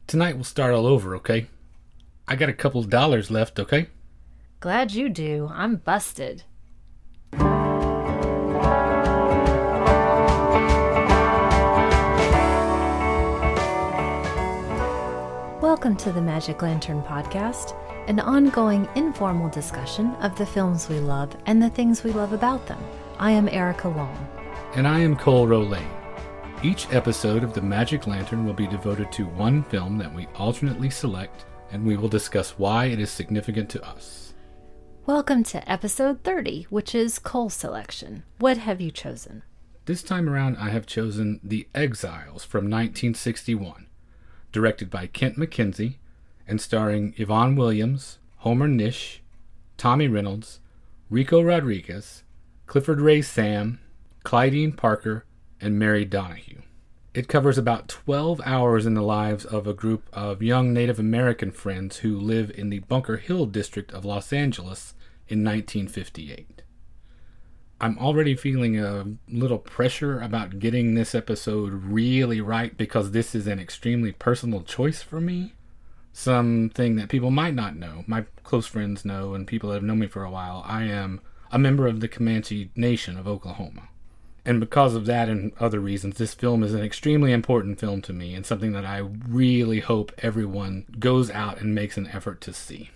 Tonight we'll start all over, okay? I got a couple of dollars left, okay? Glad you do. I'm busted. Welcome to the Magic Lantern Podcast, an ongoing informal discussion of the films we love and the things we love about them. I am Erica Long. And I am Cole Rolane. Each episode of the Magic Lantern will be devoted to one film that we alternately select, and we will discuss why it is significant to us. Welcome to episode 30, which is Cole's selection. What have you chosen? This time around I have chosen The Exiles from 1961, directed by Kent McKenzie, and starring Yvonne Williams, Homer Nish, Tommy Reynolds, Rico Rodriguez, Clifford Ray Sam, Clydeen Parker, and Mary Donahue. It covers about 12 hours in the lives of a group of young Native American friends who live in the Bunker Hill district of Los Angeles in 1958. I'm already feeling a little pressure about getting this episode really right because this is an extremely personal choice for me. Something that people might not know, my close friends know, and people that have known me for a while. I am a member of the Comanche Nation of Oklahoma. And because of that and other reasons, this film is an extremely important film to me and something that I really hope everyone goes out and makes an effort to see.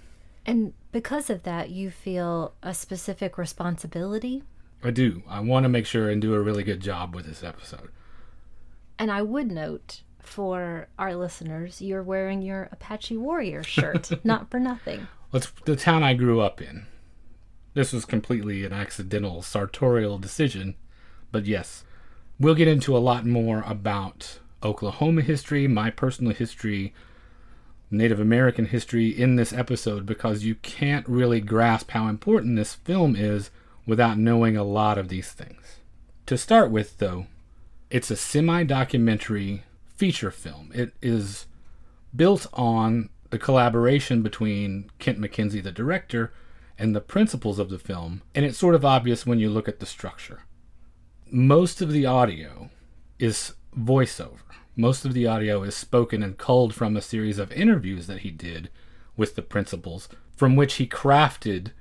And because of that, you feel a specific responsibility? I do. I want to make sure and do a really good job with this episode. And I would note, for our listeners, you're wearing your Apache Warrior shirt, not for nothing. It's the town I grew up in. This was completely an accidental sartorial decision, but yes, we'll get into a lot more about Oklahoma history, my personal history, Native American history in this episode because you can't really grasp how important this film is without knowing a lot of these things. To start with, though, it's a semi-documentary feature film. It is built on the collaboration between Kent McKenzie, the director, and the principals of the film, and it's sort of obvious when you look at the structure. Most of the audio is voiceover. Most of the audio is spoken and culled from a series of interviews that he did with the principals, from which he crafted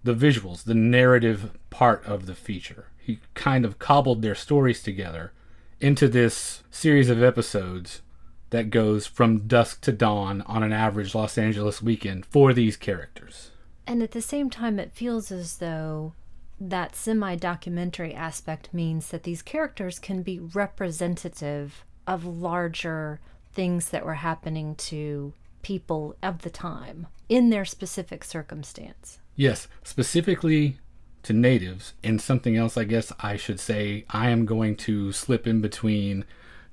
the visuals, the narrative part of the feature. He kind of cobbled their stories together into this series of episodes that goes from dusk to dawn on an average Los Angeles weekend for these characters. And at the same time, it feels as though that semi-documentary aspect means that these characters can be representative of larger things that were happening to people of the time in their specific circumstance. Yes, specifically to natives, and something else I guess I should say, I am going to slip in between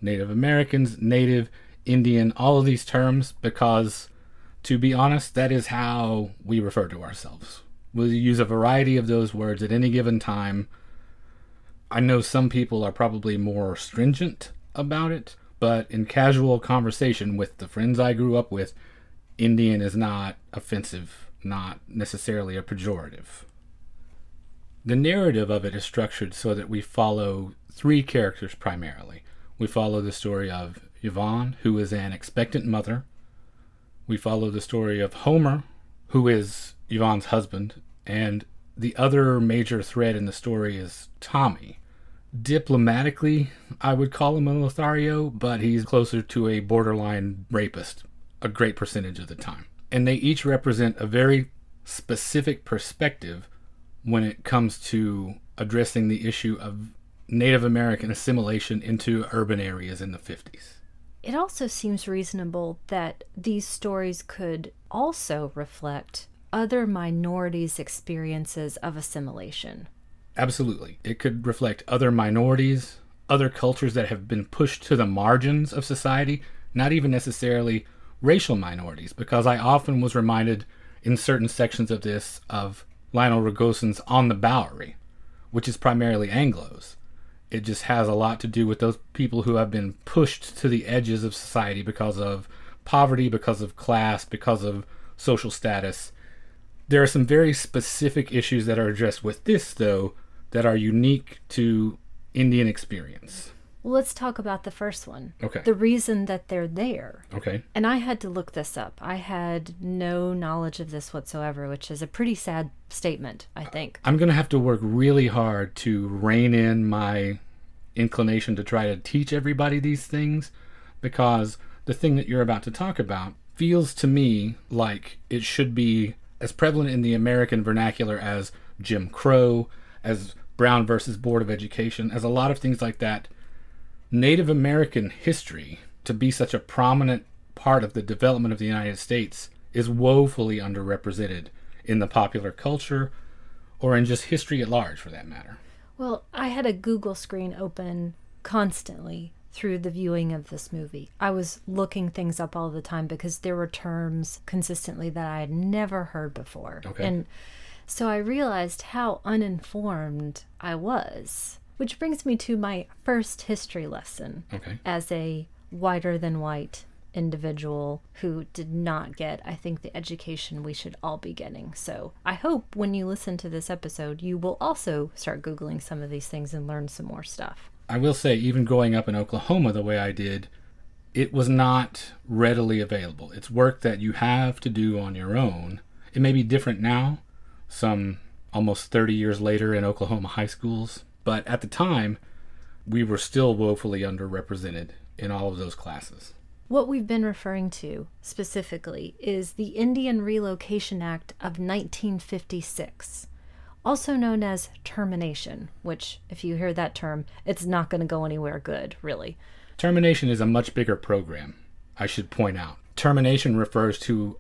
Native Americans, Native, Indian, all of these terms, because to be honest, that is how we refer to ourselves. We'll use a variety of those words at any given time. I know some people are probably more stringent about it, but in casual conversation with the friends I grew up with, Indian is not offensive, not necessarily a pejorative. The narrative of it is structured so that we follow three characters primarily. We follow the story of Yvonne, who is an expectant mother. We follow the story of Homer, who is Yvonne's husband, and the other major thread in the story is Tommy. Diplomatically, I would call him a Lothario, but he's closer to a borderline rapist a great percentage of the time. And they each represent a very specific perspective when it comes to addressing the issue of Native American assimilation into urban areas in the 50s. It also seems reasonable that these stories could also reflect other minorities' experiences of assimilation. Absolutely. It could reflect other minorities, other cultures that have been pushed to the margins of society, not even necessarily racial minorities, because I often was reminded in certain sections of this of Lionel Rogoson's On the Bowery, which is primarily Anglos. It just has a lot to do with those people who have been pushed to the edges of society because of poverty, because of class, because of social status. There are some very specific issues that are addressed with this, though, that are unique to Indian experience. Well, let's talk about the first one. Okay. The reason that they're there. Okay. And I had to look this up. I had no knowledge of this whatsoever, which is a pretty sad statement, I think. I'm going to have to work really hard to rein in my inclination to try to teach everybody these things, because the thing that you're about to talk about feels to me like it should be as prevalent in the American vernacular as Jim Crow, as Brown versus Board of Education, as a lot of things like that. Native American history, to be such a prominent part of the development of the United States, is woefully underrepresented in the popular culture or in just history at large, for that matter. Well, I had a Google screen open constantly through the viewing of this movie. I was looking things up all the time because there were terms consistently that I had never heard before. Okay. And so I realized how uninformed I was. Which brings me to my first history lesson as a whiter than white individual who did not get, I think, the education we should all be getting. So I hope when you listen to this episode, you will also start Googling some of these things and learn some more stuff. I will say, even growing up in Oklahoma the way I did, it was not readily available. It's work that you have to do on your own. It may be different now, some almost 30 years later in Oklahoma high schools. But at the time, we were still woefully underrepresented in all of those classes. What we've been referring to specifically is the Indian Relocation Act of 1956, also known as termination, which, if you hear that term, it's not going to go anywhere good, really. Termination is a much bigger program, I should point out. Termination refers to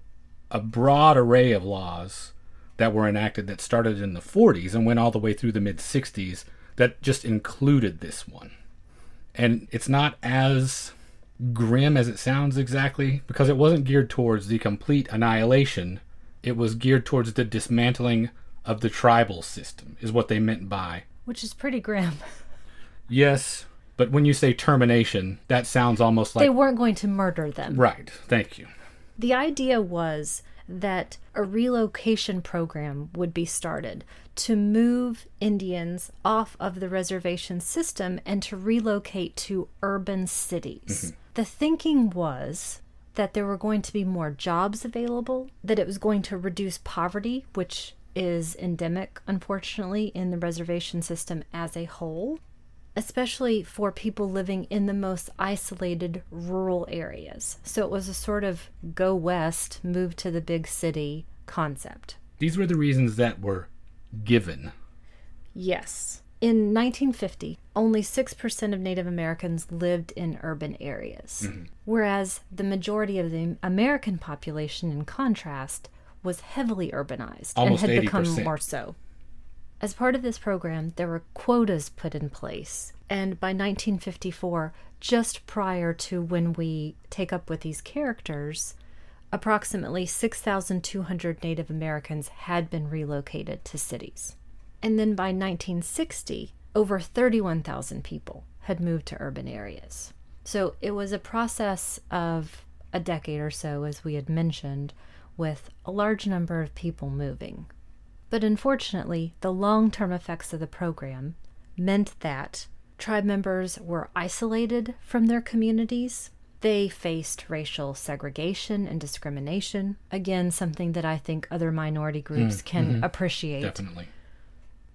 a broad array of laws that were enacted that started in the 40s and went all the way through the mid-60s that just included this one. And it's not as grim as it sounds exactly, because it wasn't geared towards the complete annihilation. It was geared towards the dismantling of the tribal system, is what they meant by. Which is pretty grim. Yes, but when you say termination, that sounds almost like... They weren't going to murder them. Right, thank you. The idea was that a relocation program would be started to move Indians off of the reservation system and to relocate to urban cities. Mm-hmm. The thinking was that there were going to be more jobs available, that it was going to reduce poverty, which is endemic, unfortunately, in the reservation system as a whole, especially for people living in the most isolated rural areas. So it was a sort of go west, move to the big city concept. These were the reasons that were given. Yes. In 1950, only 6% of Native Americans lived in urban areas, whereas the majority of the American population, in contrast, was heavily urbanized almost and had 80%. Become more so. As part of this program, there were quotas put in place, and by 1954, just prior to when we take up with these characters, approximately 6,200 Native Americans had been relocated to cities. And then by 1960, over 31,000 people had moved to urban areas. So it was a process of a decade or so, as we had mentioned, with a large number of people moving. But unfortunately, the long-term effects of the program meant that tribe members were isolated from their communities. They faced racial segregation and discrimination. Again, something that I think other minority groups can appreciate. Definitely.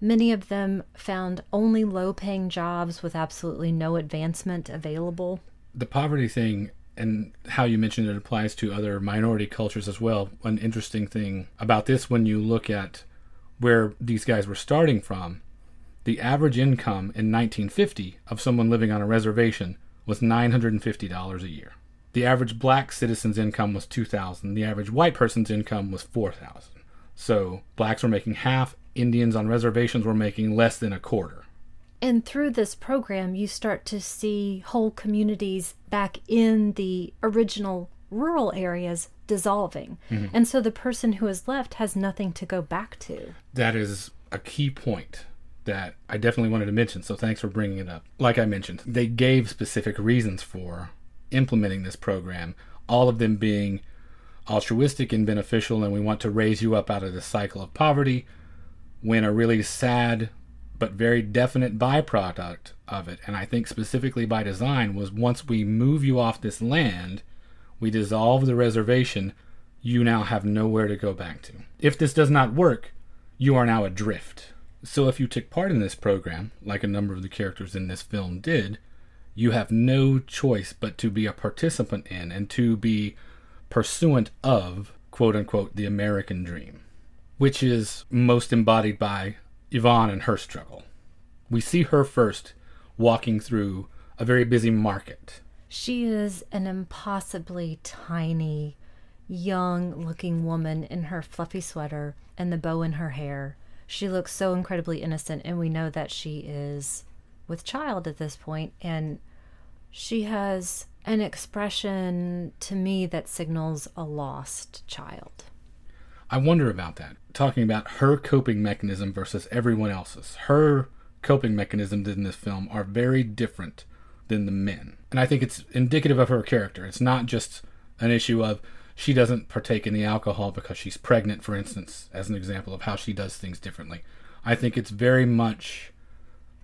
Many of them found only low-paying jobs with absolutely no advancement available. The poverty thing, and how you mentioned it applies to other minority cultures as well. One interesting thing about this, when you look at where these guys were starting from, the average income in 1950 of someone living on a reservation was $950 a year. The average black citizen's income was $2,000. The average white person's income was $4,000. So blacks were making half, Indians on reservations were making less than a quarter. And through this program, you start to see whole communities back in the original rural areas dissolving. And so the person who is left has nothing to go back to. That is a key point that I definitely wanted to mention, so thanks for bringing it up. Like I mentioned, they gave specific reasons for implementing this program, all of them being altruistic and beneficial, and we want to raise you up out of the cycle of poverty, when a really sad but very definite byproduct of it, and I think specifically by design, was once we move you off this land, we dissolve the reservation, you now have nowhere to go back to. If this does not work, you are now adrift. So if you took part in this program, like a number of the characters in this film did, you have no choice but to be a participant in and to be pursuant of, quote-unquote, the American dream, which is most embodied by Yvonne and her struggle. We see her first walking through a very busy market. She is an impossibly tiny, young-looking woman in her fluffy sweater and the bow in her hair. She looks so incredibly innocent, and we know that she is with child at this point, and she has an expression to me that signals a lost child. I wonder about that. Talking about her coping mechanism versus everyone else's. Her coping mechanisms in this film are very different than the men. And I think it's indicative of her character. It's not just an issue of she doesn't partake in the alcohol because she's pregnant, for instance, as an example of how she does things differently. I think it's very much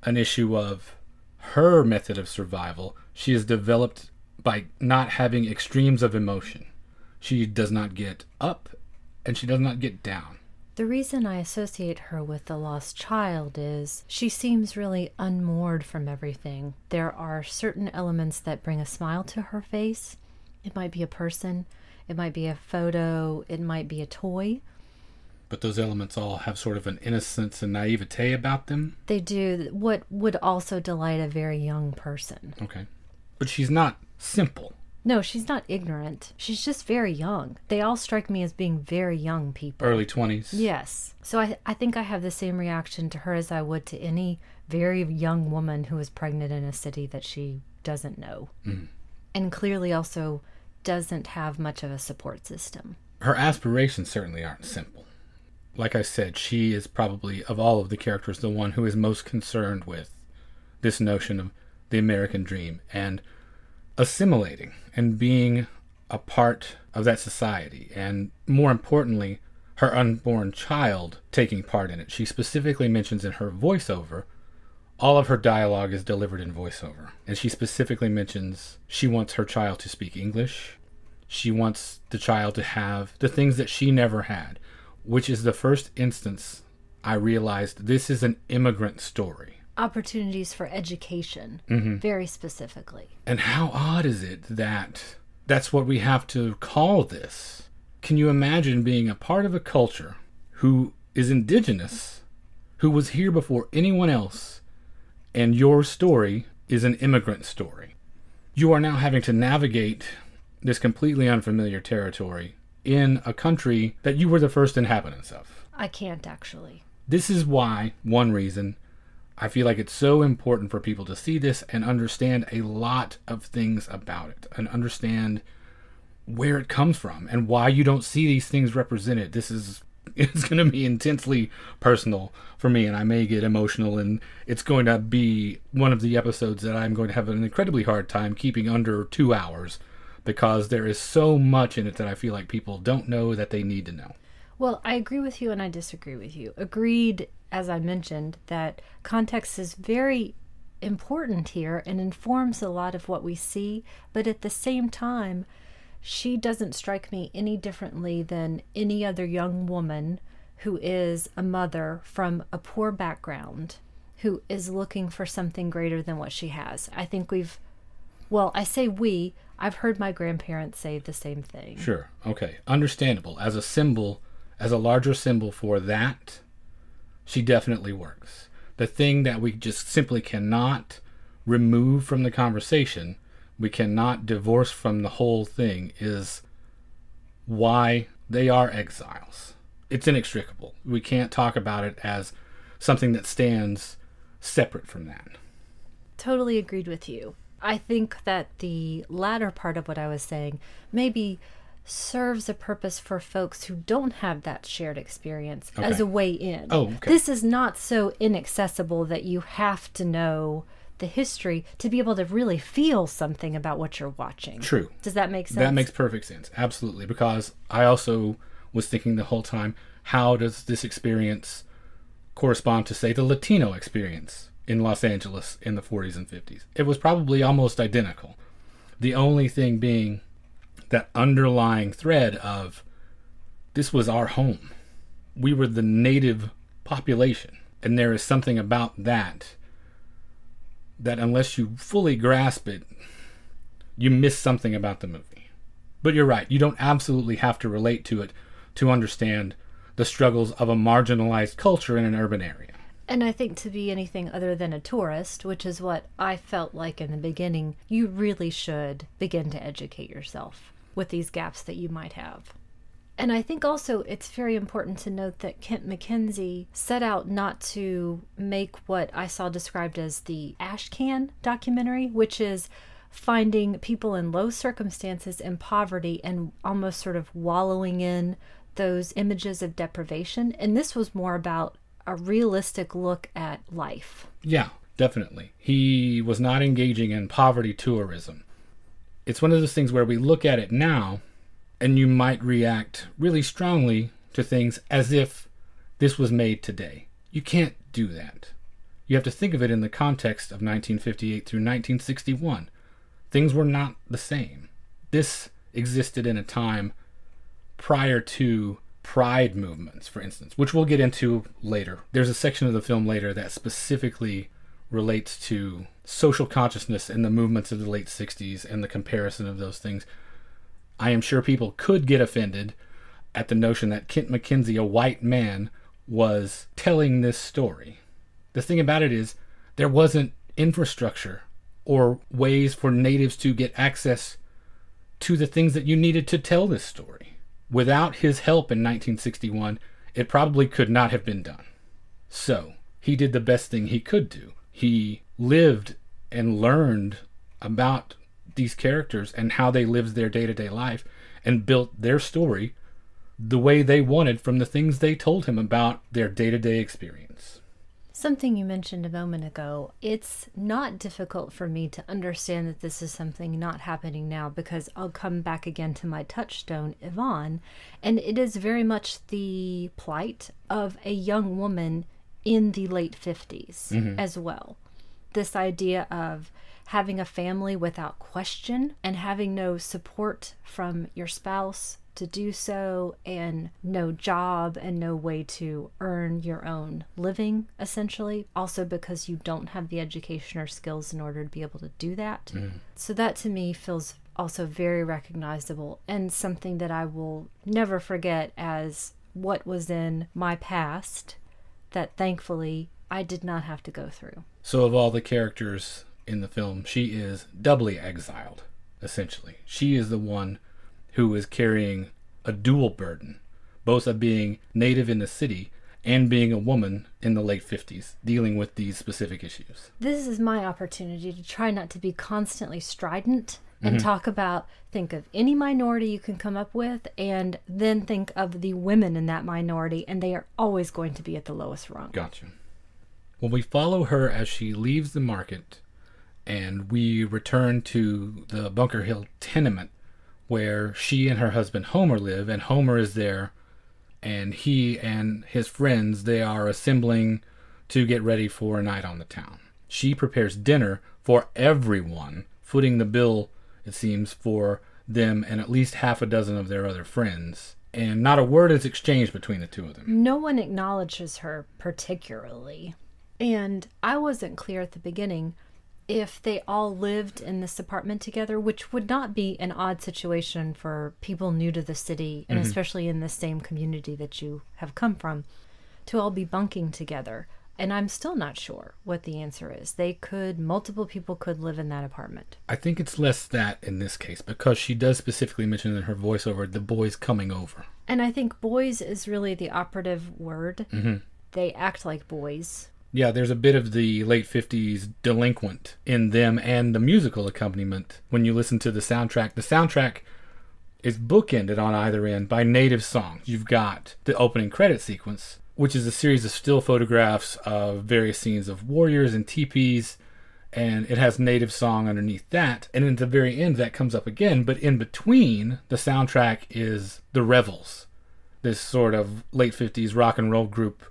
an issue of her method of survival. She is developed by not having extremes of emotion. She does not get up and she does not get down. The reason I associate her with the lost child is she seems really unmoored from everything. There are certain elements that bring a smile to her face. It might be a person, it might be a photo, it might be a toy. But those elements all have sort of an innocence and naivete about them? They do, what would also delight a very young person. Okay. But she's not simple. No, she's not ignorant. She's just very young. They all strike me as being very young people. Early 20s. Yes. So I think I have the same reaction to her as I would to any very young woman who is pregnant in a city that she doesn't know. Mm. And clearly also doesn't have much of a support system. Her aspirations certainly aren't simple. Like I said, she is probably, of all of the characters, the one who is most concerned with this notion of the American dream and assimilating and being a part of that society, and more importantly, her unborn child taking part in it. She specifically mentions in her voiceover, all of her dialogue is delivered in voiceover, and she specifically mentions she wants her child to speak English. She wants the child to have the things that she never had, which is the first instance I realized this is an immigrant story. Opportunities for education, very specifically. And how odd is it that that's what we have to call this? Can you imagine being a part of a culture who is indigenous, who was here before anyone else, and your story is an immigrant story? You are now having to navigate this completely unfamiliar territory in a country that you were the first inhabitants of. I can't actually. This is why, one reason, I feel like it's so important for people to see this and understand a lot of things about it and understand where it comes from and why you don't see these things represented. It's going to be intensely personal for me, and I may get emotional, and it's going to be one of the episodes that I'm going to have an incredibly hard time keeping under 2 hours because there is so much in it that I feel like people don't know that they need to know. Well, I agree with you and I disagree with you. Agreed, as I mentioned, that context is very important here and informs a lot of what we see, but at the same time, she doesn't strike me any differently than any other young woman who is a mother from a poor background who is looking for something greater than what she has. I think I say we, I've heard my grandparents say the same thing. Sure, okay, understandable. As a symbol, as a larger symbol for that, she definitely works. The thing that we just simply cannot remove from the conversation, we cannot divorce from the whole thing, is why they are exiles. It's inextricable. We can't talk about it as something that stands separate from that. Totally agreed with you. I think that the latter part of what I was saying maybe serves a purpose for folks who don't have that shared experience as a way in. Oh, okay. This is not so inaccessible that you have to know the history to be able to really feel something about what you're watching. True. Does that make sense? That makes perfect sense. Absolutely. Because I also was thinking the whole time, how does this experience correspond to, say, the Latino experience in Los Angeles in the 40s and 50s. It was probably almost identical. The only thing being that underlying thread of this was our home. We were the native population. And there is something about that unless you fully grasp it, you miss something about the movie. But you're right. You don't absolutely have to relate to it to understand the struggles of a marginalized culture in an urban area. And I think to be anything other than a tourist, which is what I felt like in the beginning, you really should begin to educate yourself with these gaps that you might have. And I think also it's very important to note that Kent McKenzie set out not to make what I saw described as the ash can documentary, which is finding people in low circumstances in poverty and almost sort of wallowing in those images of deprivation. And this was more about a realistic look at life. Yeah, definitely. He was not engaging in poverty tourism. It's one of those things where we look at it now and you might react really strongly to things as if this was made today. You can't do that. You have to think of it in the context of 1958 through 1961. Things were not the same. This existed in a time prior to pride movements, for instance, which we'll get into later. There's a section of the film later that specifically relates to social consciousness and the movements of the late 60s and the comparison of those things. I am sure people could get offended at the notion that Kent McKenzie, a white man, was telling this story. The thing about it is, there wasn't infrastructure or ways for natives to get access to the things that you needed to tell this story. Without his help in 1961, it probably could not have been done. So, he did the best thing he could do. He lived and learned about these characters and how they lived their day-to-day life and built their story the way they wanted from the things they told him about their day-to-day experience. Something you mentioned a moment ago, it's not difficult for me to understand that this is something not happening now because I'll come back again to my touchstone, Yvonne, and it is very much the plight of a young woman in the late 50s as well. This idea of having a family without question and having no support from your spouse to do so, and no job and no way to earn your own living, essentially. Also because you don't have the education or skills in order to be able to do that. So that to me feels also very recognizable and something that I will never forget as what was in my past that thankfully I did not have to go through. So of all the characters in the film, she is doubly exiled, essentially. She is the one who is carrying a dual burden, both of being native in the city and being a woman in the late 50s, dealing with these specific issues. This is my opportunity to try not to be constantly strident and talk about, think of any minority you can come up with, and then think of the women in that minority, and they are always going to be at the lowest rung. Gotcha. Well, we follow her as she leaves the market, and we return to the Bunker Hill tenement where she and her husband Homer live, and Homer is there, and he and his friends, they are assembling to get ready for a night on the town. She prepares dinner for everyone, footing the bill, it seems, for them and at least half a dozen of their other friends. And not a word is exchanged between the two of them. No one acknowledges her particularly. And I wasn't clear at the beginning if they all lived in this apartment together, which would not be an odd situation for people new to the city, and especially in the same community that you have come from, to all be bunking together. And I'm still not sure what the answer is. Multiple people could live in that apartment. I think it's less that in this case, because she does specifically mention in her voiceover the boys coming over. And I think boys is really the operative word. They act like boys. Yeah, there's a bit of the late 50s delinquent in them and the musical accompaniment. When you listen to the soundtrack is bookended on either end by native songs. You've got the opening credit sequence, which is a series of still photographs of various scenes of warriors and teepees, and it has native song underneath that. And at the very end, that comes up again, but in between, the soundtrack is the Revels, this sort of late 50s rock and roll group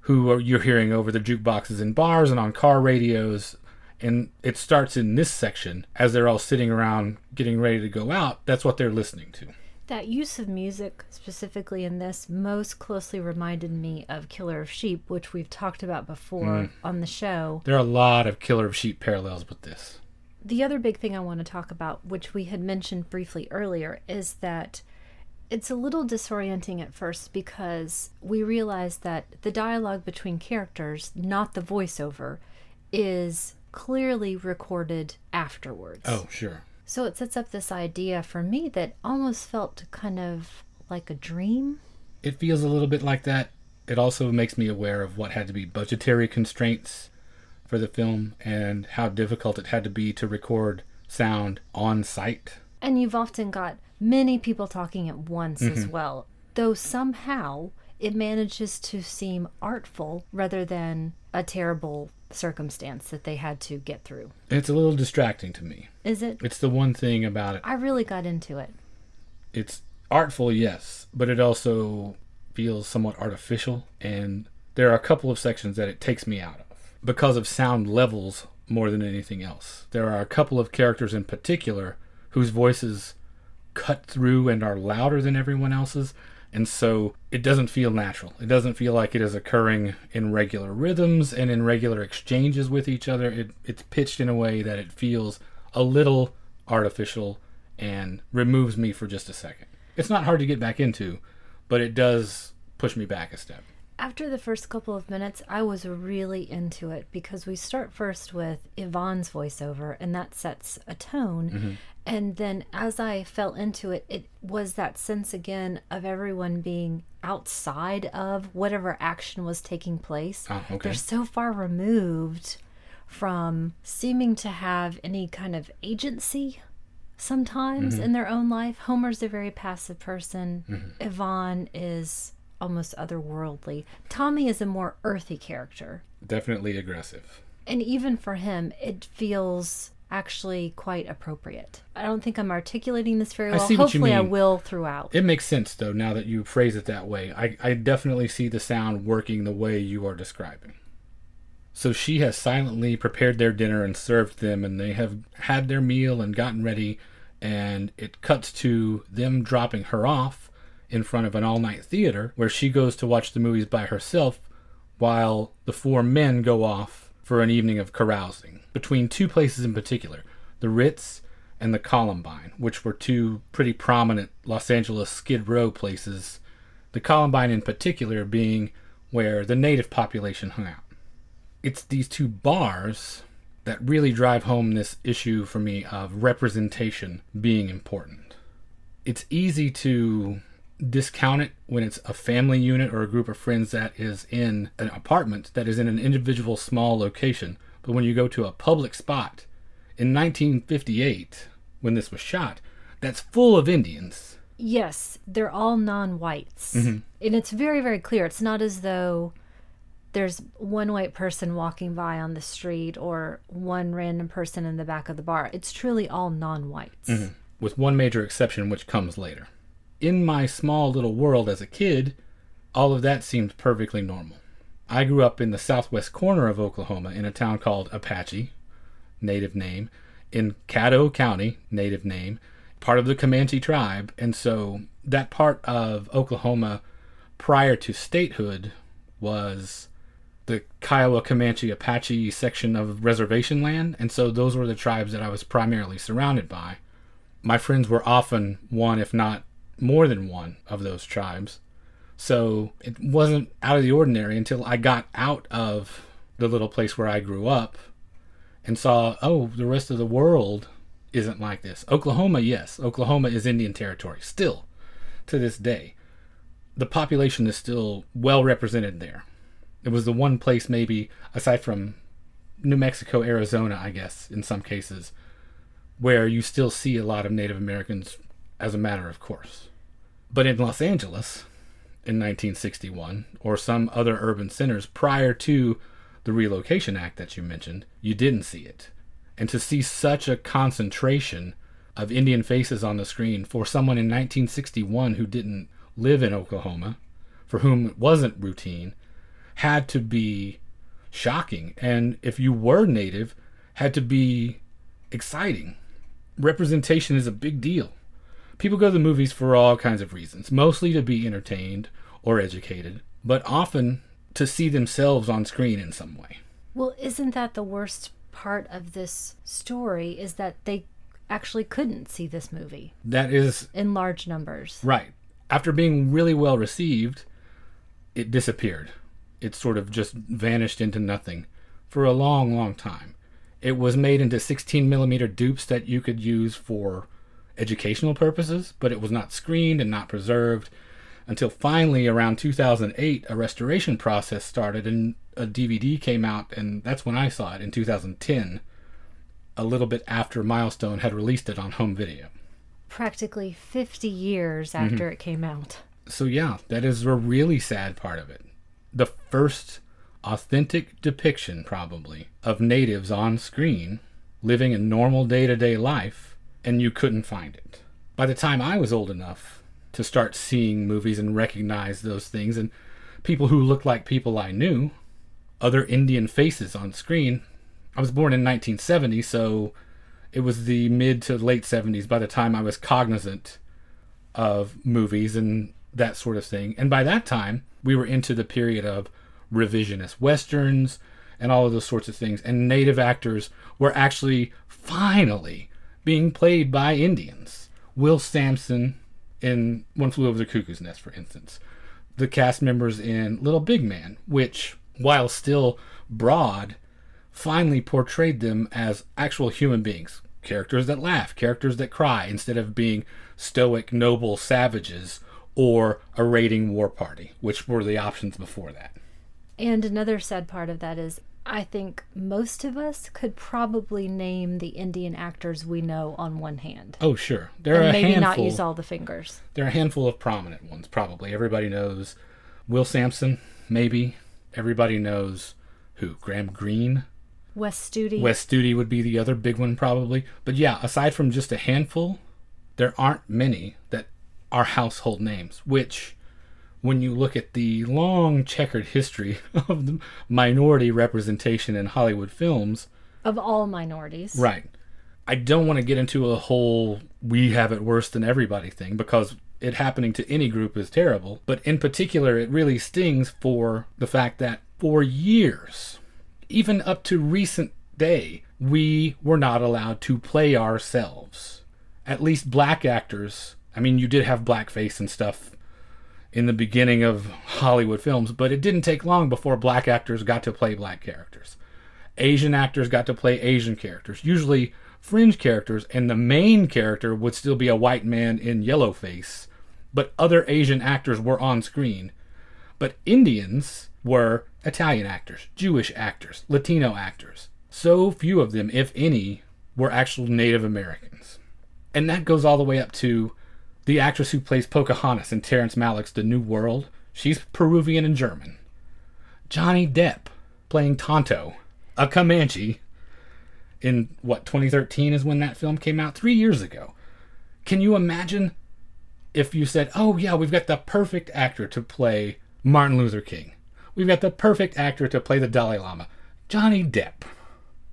you're hearing over the jukeboxes in bars and on car radios. And it starts in this section as they're all sitting around getting ready to go out. That's what they're listening to. That use of music, specifically in this, most closely reminded me of Killer of Sheep, which we've talked about before on the show. There are a lot of Killer of Sheep parallels with this. The other big thing I want to talk about, which we had mentioned briefly earlier, is that it's a little disorienting at first because we realize that the dialogue between characters, not the voiceover, is clearly recorded afterwards. Oh, sure. So it sets up this idea for me that almost felt kind of like a dream. It feels a little bit like that. It also makes me aware of what had to be budgetary constraints for the film and how difficult it had to be to record sound on site. And you've often got many people talking at once as well, though somehow it manages to seem artful rather than a terrible circumstance that they had to get through. It's a little distracting to me. Is it? It's the one thing about it. I really got into it. It's artful, yes, but it also feels somewhat artificial, and there are a couple of sections that it takes me out of because of sound levels more than anything else. There are a couple of characters in particular whose voices cut through and are louder than everyone else's, and so it doesn't feel natural. It doesn't feel like it is occurring in regular rhythms and in regular exchanges with each other. It's pitched in a way that it feels a little artificial and removes me for just a second. It's not hard to get back into, but it does push me back a step. After the first couple of minutes, I was really into it because we start first with Yvonne's voiceover, and that sets a tone. And then as I fell into it, it was that sense again of everyone being outside of whatever action was taking place. Oh, okay. They're so far removed from seeming to have any kind of agency sometimes in their own life. Homer's a very passive person. Yvonne is almost otherworldly. Tommy is a more earthy character. Definitely aggressive. And even for him, it feels actually quite appropriate. I don't think I'm articulating this very well. I see what you Hopefully mean. I will throughout. It makes sense, though, now that you phrase it that way. I definitely see the sound working the way you are describing. So she has silently prepared their dinner and served them, and they have had their meal and gotten ready, and it cuts to them dropping her off in front of an all-night theater where she goes to watch the movies by herself while the four men go off for an evening of carousing between two places in particular, the Ritz and the Columbine, which were two pretty prominent Los Angeles Skid Row places, the Columbine in particular being where the native population hung out. It's these two bars that really drive home this issue for me of representation being important. It's easy to discount it when it's a family unit or a group of friends that is in an apartment that is in an individual small location. But when you go to a public spot in 1958, when this was shot, that's full of Indians. Yes, they're all non-whites. And it's very, very clear. It's not as though there's one white person walking by on the street or one random person in the back of the bar. It's truly all non-whites. With one major exception, which comes later. In my small little world as a kid, all of that seemed perfectly normal. I grew up in the southwest corner of Oklahoma in a town called Apache, native name, in Caddo County, native name, part of the Comanche tribe. And so that part of Oklahoma prior to statehood was the Kiowa Comanche Apache section of reservation land. And so those were the tribes that I was primarily surrounded by. My friends were often one, if not more than one, of those tribes. So it wasn't out of the ordinary until I got out of the little place where I grew up and saw, oh, the rest of the world isn't like this. Oklahoma, yes. Oklahoma is Indian territory, still, to this day. The population is still well represented there. It was the one place, maybe, aside from New Mexico, Arizona, I guess, in some cases, where you still see a lot of Native Americans as a matter of course. But in Los Angeles, in 1961, or some other urban centers prior to the Relocation Act that you mentioned, you didn't see it. And to see such a concentration of Indian faces on the screen for someone in 1961 who didn't live in Oklahoma, for whom it wasn't routine, had to be shocking. And if you were Native, had to be exciting. Representation is a big deal. People go to the movies for all kinds of reasons, mostly to be entertained or educated, but often to see themselves on screen in some way. Well, isn't that the worst part of this story, is that they actually couldn't see this movie? That is... in large numbers. Right. After being really well received, it disappeared. It sort of just vanished into nothing for a long, long time. It was made into 16mm dupes that you could use for educational purposes, but it was not screened and not preserved until finally around 2008 a restoration process started and a DVD came out, and that's when I saw it in 2010, a little bit after Milestone had released it on home video. Practically 50 years after it came out. So yeah, that is a really sad part of it. The first authentic depiction, probably, of natives on screen living a normal day-to-day life, and you couldn't find it. By the time I was old enough to start seeing movies and recognize those things, and people who looked like people I knew, other Indian faces on screen. I was born in 1970, so it was the mid to late 70s by the time I was cognizant of movies and that sort of thing. And by that time, we were into the period of revisionist westerns and all of those sorts of things. And Native actors were actually finally being played by Indians. Will Sampson in One Flew Over the Cuckoo's Nest, for instance. The cast members in Little Big Man, which, while still broad, finally portrayed them as actual human beings. Characters that laugh, characters that cry, instead of being stoic, noble savages or a raiding war party, which were the options before that. And another sad part of that is, I think most of us could probably name the Indian actors we know on one hand. Oh, sure. There are and maybe a handful, not use all the fingers. There are a handful of prominent ones, probably. Everybody knows Will Sampson, maybe. Everybody knows who? Graham Greene? Wes Studi. Wes Studi would be the other big one, probably. But yeah, aside from just a handful, there aren't many that are household names, which, when you look at the long checkered history of the minority representation in Hollywood films... of all minorities. Right. I don't want to get into a whole we have it worse than everybody thing, because it happening to any group is terrible. But in particular, it really stings for the fact that for years, even up to recent day, we were not allowed to play ourselves. At least black actors. I mean, you did have blackface and stuff in the beginning of Hollywood films, but it didn't take long before black actors got to play black characters. Asian actors got to play Asian characters, usually fringe characters, and the main character would still be a white man in yellowface, but other Asian actors were on screen. But Indians were Italian actors, Jewish actors, Latino actors. So few of them, if any, were actual Native Americans. And that goes all the way up to the actress who plays Pocahontas in Terrence Malick's The New World. She's Peruvian and German. Johnny Depp playing Tonto, a Comanche, in, 2013 is when that film came out? 3 years ago. Can you imagine if you said, oh yeah, we've got the perfect actor to play Martin Luther King. We've got the perfect actor to play the Dalai Lama. Johnny Depp.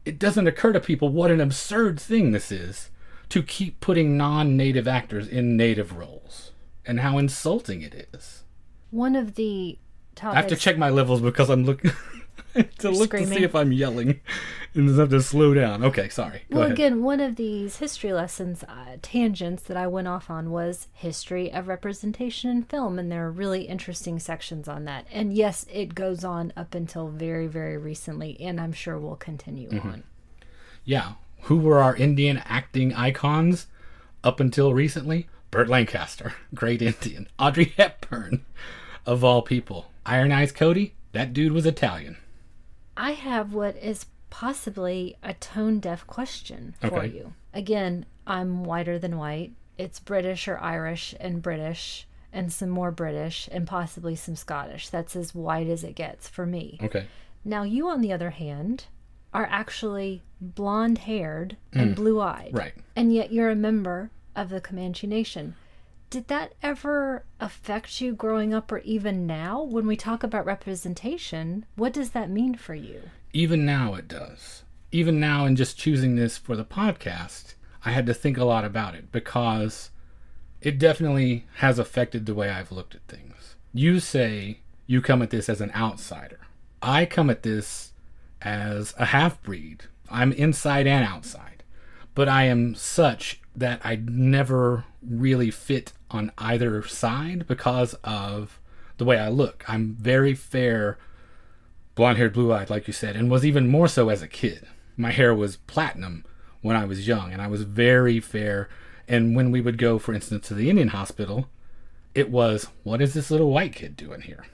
It doesn't occur to people what an absurd thing this is to keep putting non-native actors in native roles, and how insulting it is. One of the topics... I have to check my levels because I'm looking to see if I'm yelling, and I have to slow down. Okay, sorry. Go ahead. Again, one of these history lessons tangents that I went off on was history of representation in film, and there are really interesting sections on that. And yes, it goes on up until very, very recently, and I'm sure will continue on. Yeah. Who were our Indian acting icons up until recently? Burt Lancaster, great Indian. Audrey Hepburn, of all people. Iron Eyes Cody, that dude was Italian. I have what is possibly a tone-deaf question for you. Again, I'm whiter than white. It's British or Irish and British and some more British and possibly some Scottish. That's as white as it gets for me. Okay. Now, you, on the other hand, are actually blonde-haired and blue-eyed. Right. And yet you're a member of the Comanche Nation. Did that ever affect you growing up, or even now? When we talk about representation, what does that mean for you? Even now it does. Even now, in just choosing this for the podcast, I had to think a lot about it because it definitely has affected the way I've looked at things. You say you come at this as an outsider. I come at this as a half-breed. I'm inside and outside. But I am such that I never really fit on either side because of the way I look. I'm very fair, blonde-haired, blue-eyed, like you said, and was even more so as a kid. My hair was platinum when I was young, and I was very fair. And when we would go, for instance, to the Indian hospital, it was, what is this little white kid doing here?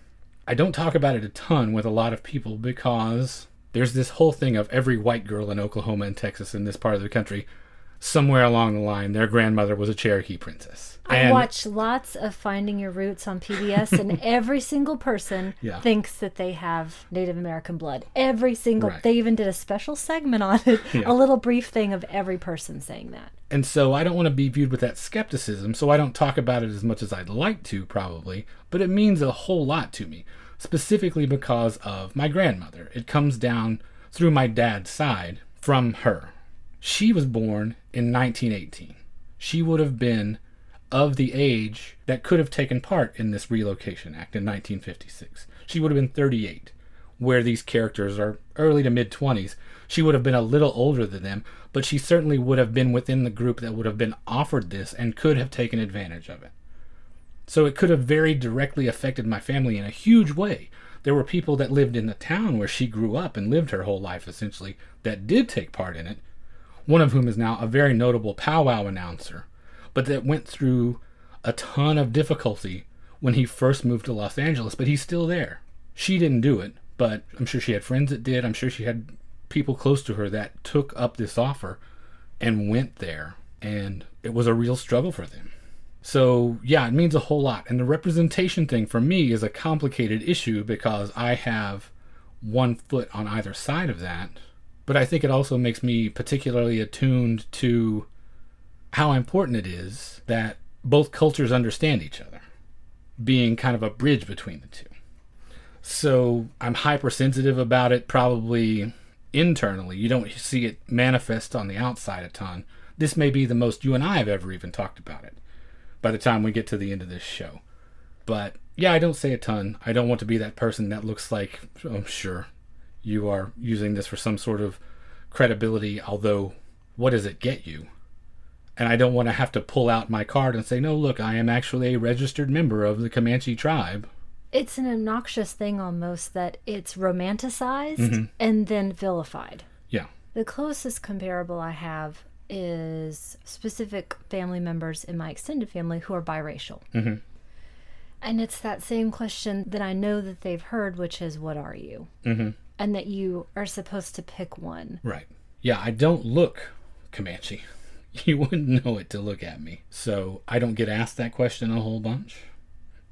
I don't talk about it a ton with a lot of people because there's this whole thing of every white girl in Oklahoma and Texas in this part of the country, somewhere along the line, their grandmother was a Cherokee princess. I watch lots of Finding Your Roots on PBS, and every single person thinks that they have Native American blood. Every single, They even did a special segment on it, a little brief thing of every person saying that. And so I don't want to be viewed with that skepticism, so I don't talk about it as much as I'd like to, probably, but it means a whole lot to me, specifically because of my grandmother. It comes down through my dad's side from her. She was born in 1918. She would have been of the age that could have taken part in this Relocation Act in 1956. She would have been 38, where these characters are early to mid-20s. She would have been a little older than them, but she certainly would have been within the group that would have been offered this and could have taken advantage of it. So it could have very directly affected my family in a huge way. There were people that lived in the town where she grew up and lived her whole life, essentially, that did take part in it, one of whom is now a very notable powwow announcer, but that went through a ton of difficulty when he first moved to Los Angeles, but he's still there. She didn't do it, but I'm sure she had friends that did. I'm sure she had people close to her that took up this offer and went there, and it was a real struggle for them. So, yeah, it means a whole lot. And the representation thing for me is a complicated issue because I have one foot on either side of that. But I think it also makes me particularly attuned to how important it is that both cultures understand each other, being kind of a bridge between the two. So I'm hypersensitive about it, probably internally. You don't see it manifest on the outside a ton. This may be the most you and I have ever even talked about it by the time we get to the end of this show. But yeah, I don't say a ton. I don't want to be that person that looks like, oh, sure, you are using this for some sort of credibility, although what does it get you? And I don't want to have to pull out my card and say, no, look, I am actually a registered member of the Comanche tribe. It's an obnoxious thing almost that it's romanticized and then vilified. Yeah. The closest comparable I have is specific family members in my extended family who are biracial. Mm-hmm. And it's that same question that I know that they've heard, which is, what are you? Mm-hmm. And that you are supposed to pick one. Right. Yeah, I don't look Comanche. You wouldn't know it to look at me. So I don't get asked that question a whole bunch.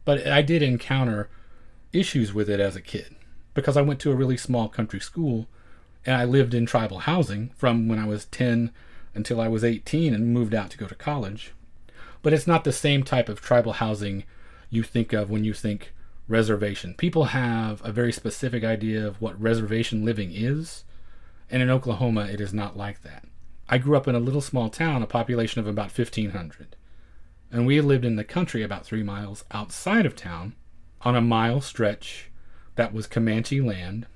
But I did encounter issues with it as a kid because I went to a really small country school and I lived in tribal housing from when I was 10 until I was 18 and moved out to go to college. But it's not the same type of tribal housing you think of when you think reservation. People have a very specific idea of what reservation living is, and in Oklahoma it is not like that. I grew up in a little small town, a population of about 1,500, and we lived in the country about 3 miles outside of town on a mile stretch that was Comanche land.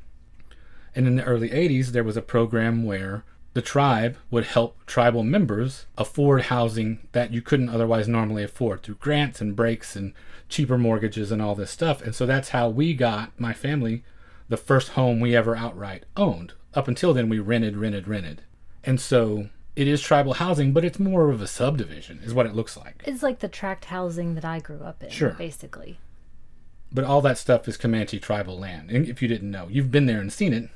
And in the early 80s there was a program where the tribe would help tribal members afford housing that you couldn't otherwise normally afford through grants and breaks and cheaper mortgages and all this stuff. And so that's how we got, my family, the first home we ever outright owned. Up until then, we rented. And so it is tribal housing, but it's more of a subdivision, is what it looks like. It's like the tract housing that I grew up in, sure, basically. But all that stuff is Comanche tribal land. And if you didn't know, you've been there and seen it,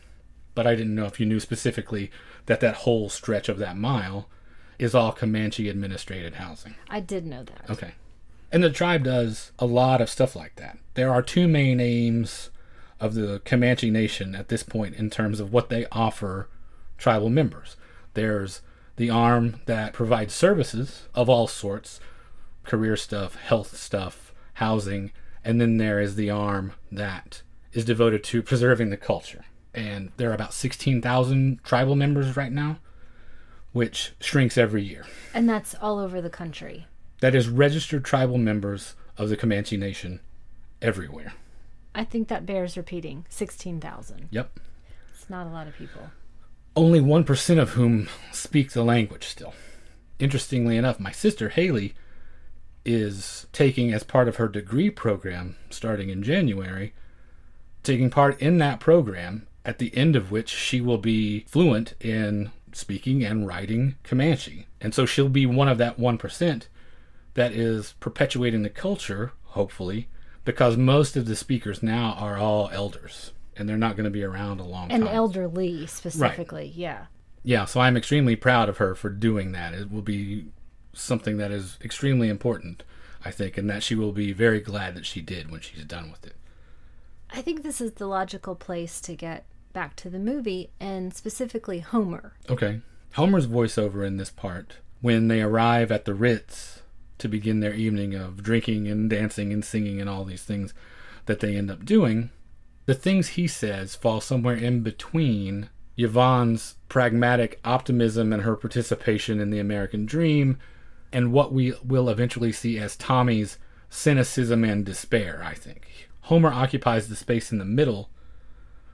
but I didn't know if you knew specifically that that whole stretch of that mile is all Comanche administrated housing. I did know that. Okay. And the tribe does a lot of stuff like that. There are two main aims of the Comanche Nation at this point in terms of what they offer tribal members. There's the arm that provides services of all sorts, career stuff, health stuff, housing, and then there is the arm that is devoted to preserving the culture. And there are about 16,000 tribal members right now, which shrinks every year. And that's all over the country. That is registered tribal members of the Comanche Nation everywhere. I think that bears repeating. 16,000. Yep. It's not a lot of people. Only 1% of whom speak the language still. Interestingly enough, my sister Haley is taking, as part of her degree program starting in January, taking part in that program, at the end of which she will be fluent in speaking and writing Comanche. And so she'll be one of that 1% that is perpetuating the culture, hopefully, because most of the speakers now are all elders, and they're not going to be around a long time. And elderly, specifically, right. Yeah. Yeah, so I'm extremely proud of her for doing that. It will be something that is extremely important, I think, and that she will be very glad that she did when she's done with it. I think this is the logical place to get back to the movie, and specifically Homer. Okay. Homer's voiceover in this part, when they arrive at the Ritz to begin their evening of drinking and dancing and singing and all these things that they end up doing, the things he says fall somewhere in between Yvonne's pragmatic optimism and her participation in the American dream and what we will eventually see as Tommy's cynicism and despair, I think. Homer occupies the space in the middle,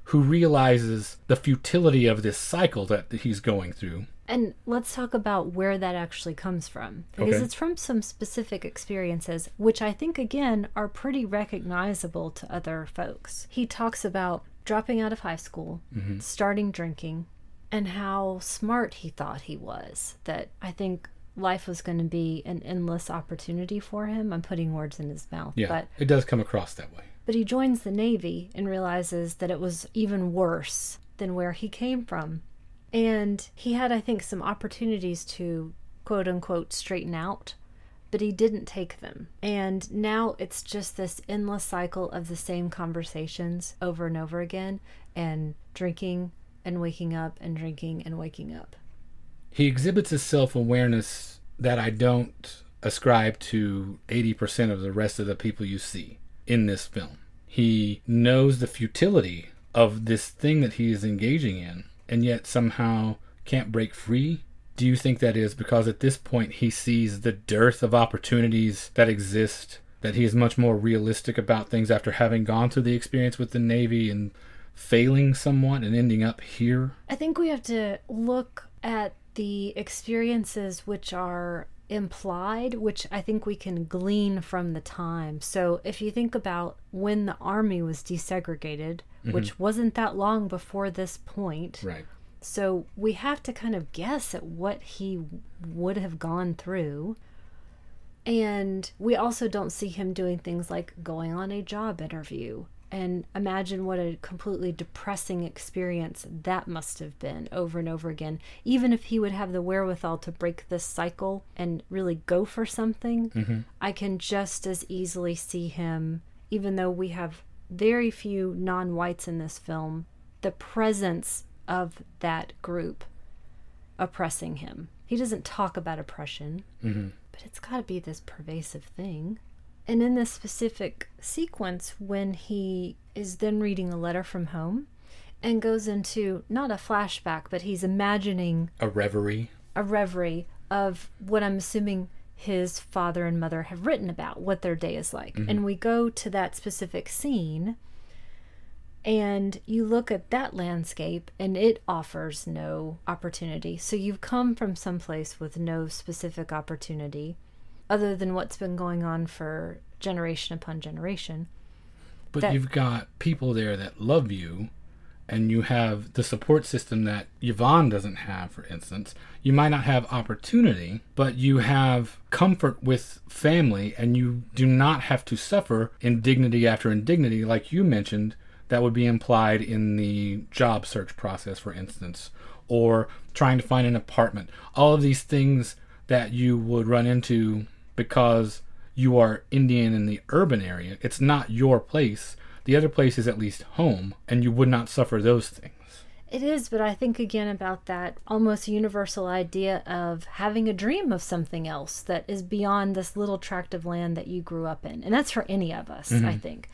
who realizes the futility of this cycle that he's going through. And let's talk about where that actually comes from. Because it's from some specific experiences, which I think, again, are pretty recognizable to other folks. He talks about dropping out of high school, starting drinking, and how smart he thought he was. That I think life was going to be an endless opportunity for him. I'm putting words in his mouth. Yeah, but it does come across that way. But he joins the Navy and realizes that it was even worse than where he came from. And he had, I think, some opportunities to, quote unquote, straighten out, but he didn't take them. And now it's just this endless cycle of the same conversations over and over again, and drinking and waking up and drinking and waking up. He exhibits a self-awareness that I don't ascribe to 80% of the rest of the people you see in this film. He knows the futility of this thing that he is engaging in, and yet somehow can't break free. Do you think that is because at this point he sees the dearth of opportunities that exist, that he is much more realistic about things after having gone through the experience with the Navy and failing somewhat and ending up here? I think we have to look at the experiences which are implied, which I think we can glean from the time. So if you think about when the Army was desegregated, which wasn't that long before this point, right? So we have to kind of guess at what he would have gone through. And we also don't see him doing things like going on a job interview. And imagine what a completely depressing experience that must have been over and over again. Even if he would have the wherewithal to break this cycle and really go for something, I can just as easily see him, even though we have very few non-whites in this film, the presence of that group oppressing him. He doesn't talk about oppression, but it's got to be this pervasive thing. And in this specific sequence, when he is then reading a letter from home and goes into, not a flashback, but he's imagining a reverie of what I'm assuming his father and mother have written about, what their day is like. And we go to that specific scene, and you look at that landscape, and it offers no opportunity. So you've come from someplace with no specific opportunity, other than what's been going on for generation upon generation. But you've got people there that love you, and you have the support system that Yvonne doesn't have, for instance. You might not have opportunity, but you have comfort with family, and you do not have to suffer indignity after indignity, like you mentioned, that would be implied in the job search process, for instance, or trying to find an apartment. All of these things that you would run into because you are Indian in the urban area. It's not your place. The other place is at least home, and you would not suffer those things. It is, but I think again about that almost universal idea of having a dream of something else that is beyond this little tract of land that you grew up in. And that's for any of us, I think.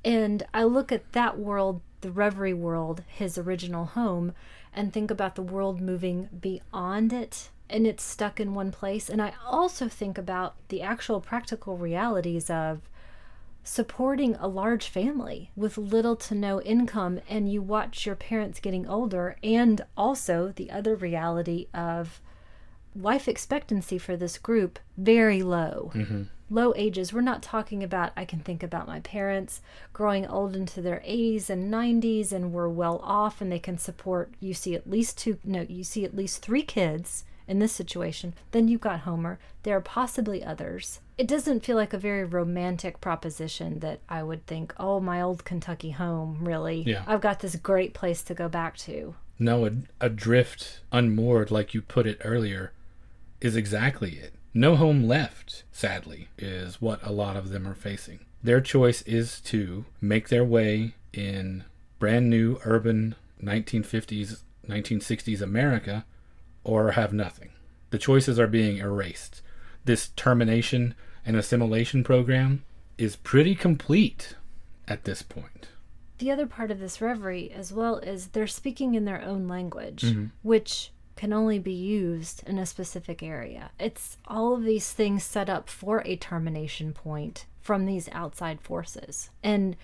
And I look at that world, the Reverie world, his original home, and think about the world moving beyond it, and it's stuck in one place. And I also think about the actual practical realities of supporting a large family with little to no income, and you watch your parents getting older, and also the other reality of life expectancy for this group very low. Low ages. We're not talking about, I can think about my parents growing old into their 80s and 90s and were well off and they can support, you see at least 3 kids in this situation. Then you've got Homer. There are possibly others. It doesn't feel like a very romantic proposition that I would think, oh, my old Kentucky home, really. Yeah. I've got this great place to go back to. No, adrift, unmoored, like you put it earlier, is exactly it. No home left, sadly, is what a lot of them are facing. Their choice is to make their way in brand new urban 1950s, 1960s America, or have nothing. The choices are being erased. This termination and assimilation program is pretty complete at this point. The other part of this reverie as well is they're speaking in their own language, which can only be used in a specific area. It's all of these things set up for a termination point from these outside forces. And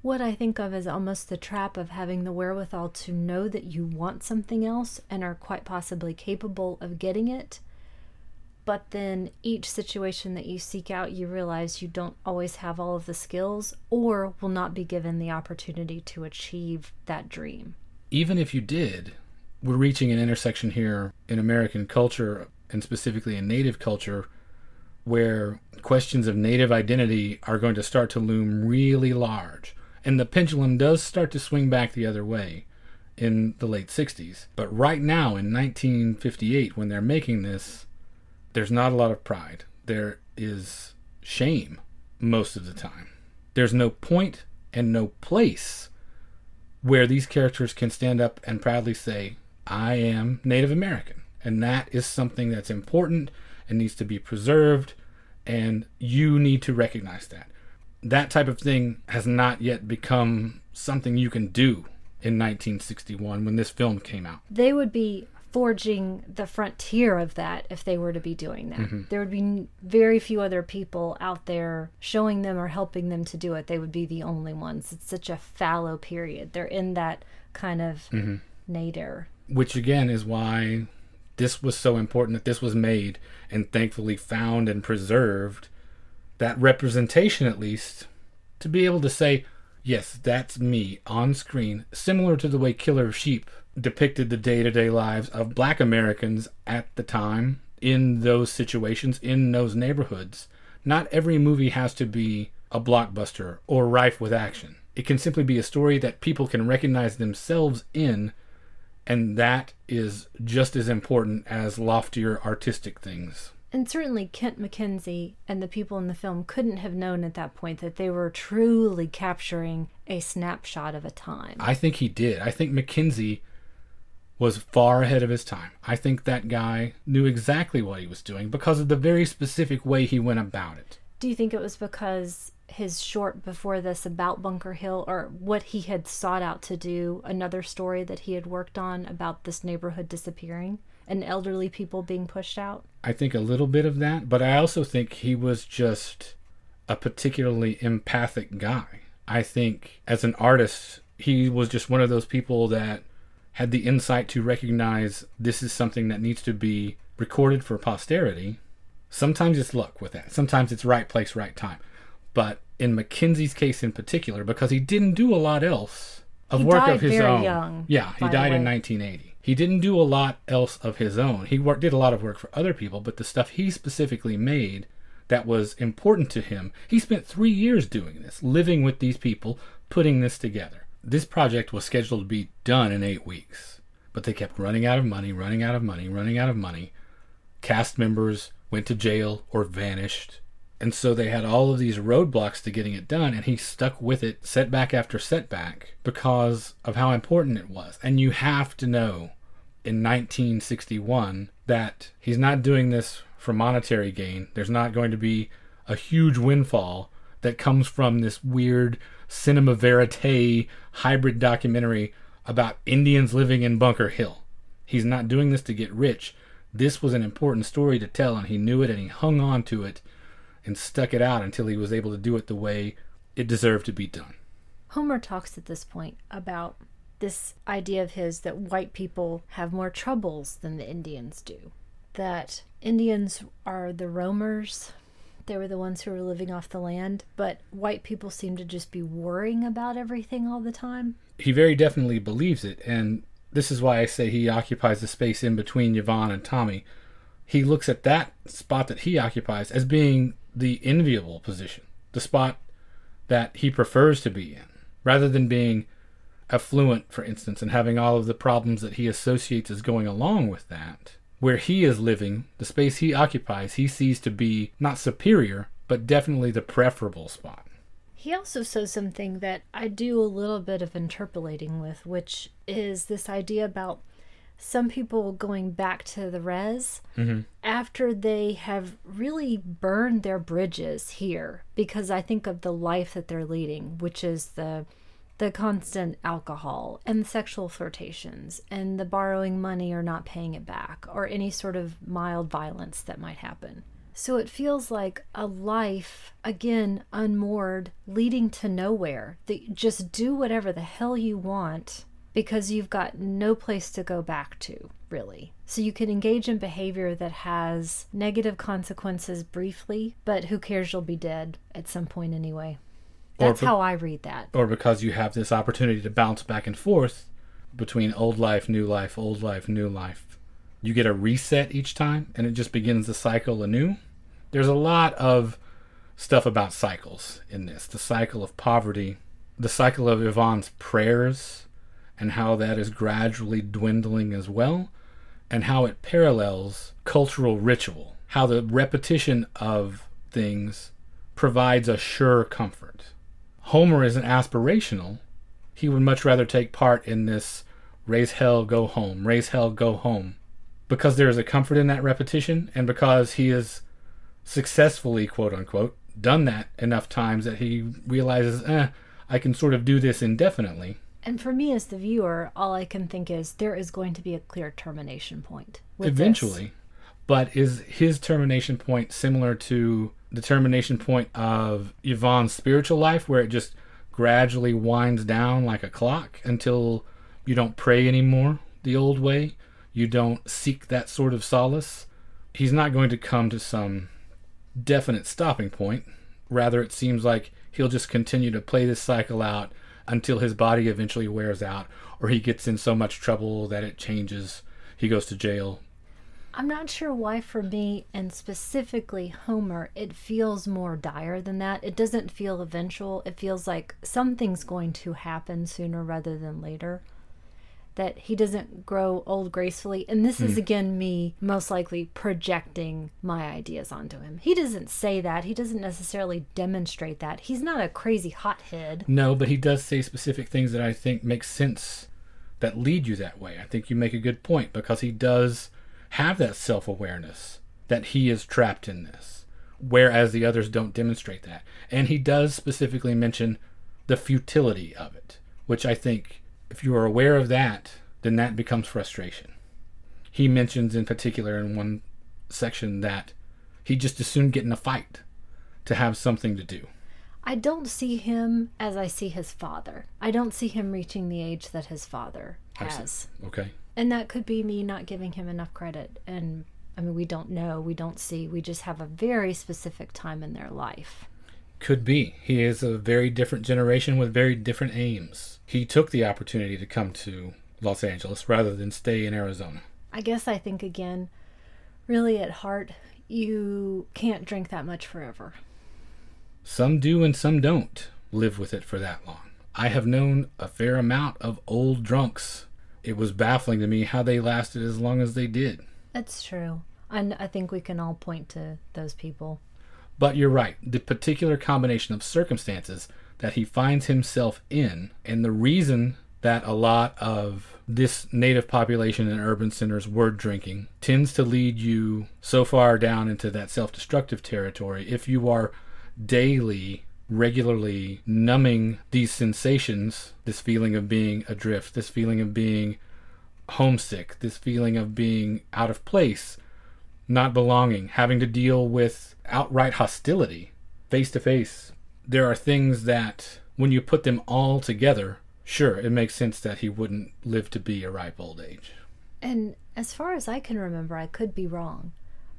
what I think of as almost the trap of having the wherewithal to know that you want something else and are quite possibly capable of getting it, but then each situation that you seek out, you realize you don't always have all of the skills or will not be given the opportunity to achieve that dream. Even if you did, we're reaching an intersection here in American culture, and specifically in Native culture, where questions of Native identity are going to start to loom really large. And the pendulum does start to swing back the other way in the late 60s. But right now, in 1958, when they're making this, there's not a lot of pride. There is shame most of the time. There's no point and no place where these characters can stand up and proudly say, I am Native American. And that is something that's important and needs to be preserved, and you need to recognize that. That type of thing has not yet become something you can do in 1961 when this film came out. They would be forging the frontier of that if they were to be doing that. There would be very few other people out there showing them or helping them to do it. They would be the only ones. It's such a fallow period. They're in that kind of nadir. Which again is why this was so important that this was made and thankfully found and preserved. That representation, at least, to be able to say, yes, that's me on screen, similar to the way Killer of Sheep depicted the day-to-day lives of Black Americans at the time in those situations, in those neighborhoods. Not every movie has to be a blockbuster or rife with action. It can simply be a story that people can recognize themselves in, and that is just as important as loftier artistic things. And certainly Kent Mackenzie and the people in the film couldn't have known at that point that they were truly capturing a snapshot of a time. I think he did. I think Mackenzie was far ahead of his time. I think that guy knew exactly what he was doing because of the very specific way he went about it. Do you think it was because his short before this about Bunker Hill, or what he had sought out to do, another story that he had worked on about this neighborhood disappearing and elderly people being pushed out? I think a little bit of that, but I also think he was just a particularly empathic guy. I think as an artist, he was just one of those people that had the insight to recognize this is something that needs to be recorded for posterity. Sometimes it's luck with that. Sometimes it's right place, right time. But in Mackenzie's case in particular, because he didn't do a lot else of work of his own. He died very young. Yeah, he died in 1980. He didn't do a lot else of his own. He did a lot of work for other people, but the stuff he specifically made that was important to him, he spent 3 years doing this, living with these people, putting this together. This project was scheduled to be done in 8 weeks, but they kept running out of money. Cast members went to jail or vanished, And so they had all of these roadblocks to getting it done, and he stuck with it, setback after setback, because of how important it was. And you have to know, in 1961, that he's not doing this for monetary gain. There's not going to be a huge windfall that comes from this weird cinema verite hybrid documentary about Indians living in Bunker Hill. He's not doing this to get rich. This was an important story to tell, and he knew it, and he hung on to it and stuck it out until he was able to do it the way it deserved to be done. Homer talks at this point about this idea of his that white people have more troubles than the Indians do. That Indians are the roamers. They were the ones who were living off the land, but white people seem to just be worrying about everything all the time. He very definitely believes it, and this is why I say he occupies the space in between Yvonne and Tommy. He looks at that spot that he occupies as being the enviable position, the spot that he prefers to be in, rather than being affluent, for instance, and having all of the problems that he associates as going along with that. Where he is living, the space he occupies, he sees to be not superior, but definitely the preferable spot. He also says something that I do a little bit of interpolating with, which is this idea about some people going back to the res after they have really burned their bridges here, because I think of the life that they're leading, which is the constant alcohol and the sexual flirtations and the borrowing money or not paying it back or any sort of mild violence that might happen. So it feels like a life, again, unmoored, leading to nowhere. That you just do whatever the hell you want because you've got no place to go back to, really. So you can engage in behavior that has negative consequences briefly, but who cares, you'll be dead at some point anyway. That's how I read that. Or because you have this opportunity to bounce back and forth between old life, new life, old life, new life. You get a reset each time, and it just begins the cycle anew. There's a lot of stuff about cycles in this. The cycle of poverty, the cycle of Yvonne's prayers, and how that is gradually dwindling as well, and how it parallels cultural ritual, how the repetition of things provides a sure comfort. Homer isn't aspirational. He would much rather take part in this raise hell, go home, raise hell, go home, because there is a comfort in that repetition, and because he has successfully, quote unquote, done that enough times that he realizes, I can sort of do this indefinitely. And for me as the viewer, all I can think is there is going to be a clear termination point with eventually. This. But is his termination point similar to the termination point of Yvonne's spiritual life, where it just gradually winds down like a clock until you don't pray anymore the old way? You don't seek that sort of solace? He's not going to come to some definite stopping point. Rather, it seems like he'll just continue to play this cycle out until his body eventually wears out, or he gets in so much trouble that it changes. He goes to jail. I'm not sure why for me, and specifically Homer, it feels more dire than that. It doesn't feel eventual. It feels like something's going to happen sooner rather than later. That he doesn't grow old gracefully. And this is, again, me most likely projecting my ideas onto him. He doesn't say that. He doesn't necessarily demonstrate that. He's not a crazy hothead. No, but he does say specific things that I think make sense, that lead you that way. I think you make a good point, because he does have that self-awareness that he is trapped in this, whereas the others don't demonstrate that. And he does specifically mention the futility of it, which I think, if you are aware of that, then that becomes frustration. He mentions in particular in one section that he'd just as soon get in a fight to have something to do. I don't see him as I see his father. I don't see him reaching the age that his father has. Okay. And that could be me not giving him enough credit. And I mean, we don't know, we don't see, we just have a very specific time in their life. Could be. He is a very different generation with very different aims. He took the opportunity to come to Los Angeles rather than stay in Arizona. I guess I think, again, really at heart, you can't drink that much forever. Some do and some don't live with it for that long. I have known a fair amount of old drunks. It was baffling to me how they lasted as long as they did. That's true. And I think we can all point to those people. But you're right. The particular combination of circumstances that he finds himself in, and the reason that a lot of this native population in urban centers were drinking tends to lead you so far down into that self-destructive territory if you are daily, regularly numbing these sensations, this feeling of being adrift, this feeling of being homesick, this feeling of being out of place, not belonging, having to deal with outright hostility face to face. There are things that when you put them all together, sure, it makes sense that he wouldn't live to be a ripe old age. And as far as I can remember, I could be wrong,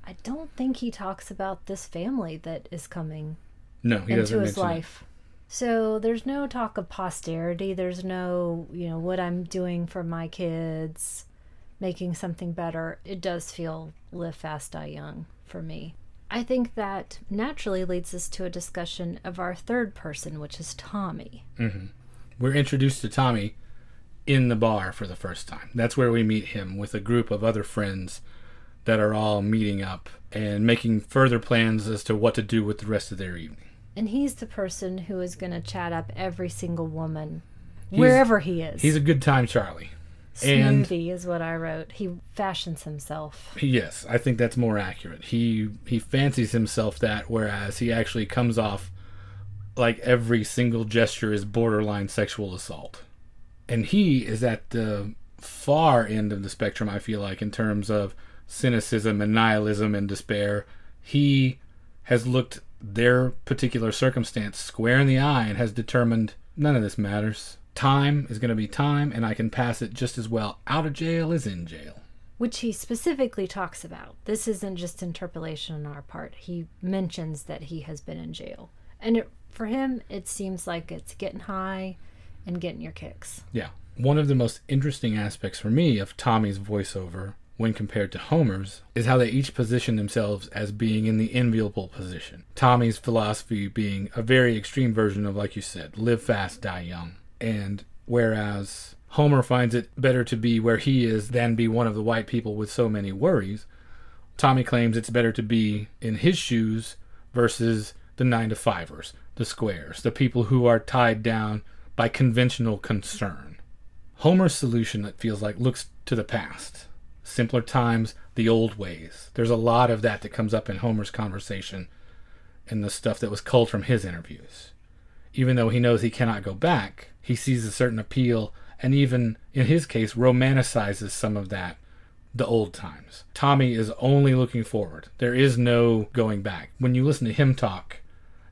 I don't think he talks about this family that is coming into his life. So there's no talk of posterity. There's no, what I'm doing for my kids, making something better. It does feel live fast, die young for me. I think that naturally leads us to a discussion of our third person, which is Tommy. Mm-hmm. We're introduced to Tommy in the bar for the first time. That's where we meet him with a group of other friends that are all meeting up and making further plans as to what to do with the rest of their evening. And he's the person who is going to chat up every single woman, wherever he is. He's a good time Charlie. Smoothie is what I wrote. He fashions himself. Yes, I think that's more accurate. He fancies himself that, whereas he actually comes off like every single gesture is borderline sexual assault. And he is at the far end of the spectrum, I feel like, in terms of cynicism and nihilism and despair. He has looked their particular circumstance square in the eye and has determined none of this matters. Time is going to be time, and I can pass it just as well out of jail as in jail. Which he specifically talks about. This isn't just interpolation on our part. He mentions that he has been in jail. And for him, it seems like it's getting high and getting your kicks. Yeah. One of the most interesting aspects for me of Tommy's voiceover when compared to Homer's is how they each position themselves as being in the enviable position. Tommy's philosophy being a very extreme version of, like you said, live fast, die young. And whereas Homer finds it better to be where he is than be one of the white people with so many worries, Tommy claims it's better to be in his shoes versus the 9-to-5ers, the squares, the people who are tied down by conventional concern. Homer's solution, it feels like, looks to the past. Simpler times, the old ways. There's a lot of that comes up in Homer's conversation and the stuff that was culled from his interviews. Even though he knows he cannot go back, he sees a certain appeal and even, in his case, romanticizes some of that, the old times. Tommy is only looking forward. There is no going back. When you listen to him talk,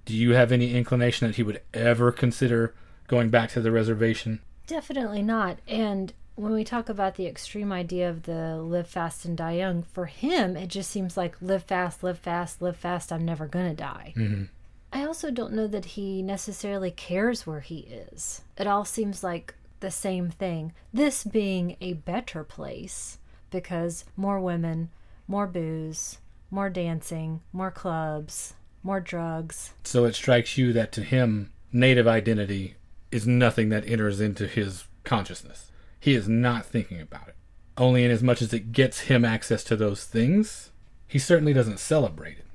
do you have any inclination that he would ever consider going back to the reservation? Definitely not. And when we talk about the extreme idea of the live fast and die young, for him, it just seems like live fast, live fast, live fast, I'm never going to die. Mm-hmm. I also don't know that he necessarily cares where he is. It all seems like the same thing. This being a better place because more women, more booze, more dancing, more clubs, more drugs. So it strikes you that to him, native identity is nothing that enters into his consciousness. He is not thinking about it. Only in as much as it gets him access to those things, he certainly doesn't celebrate it,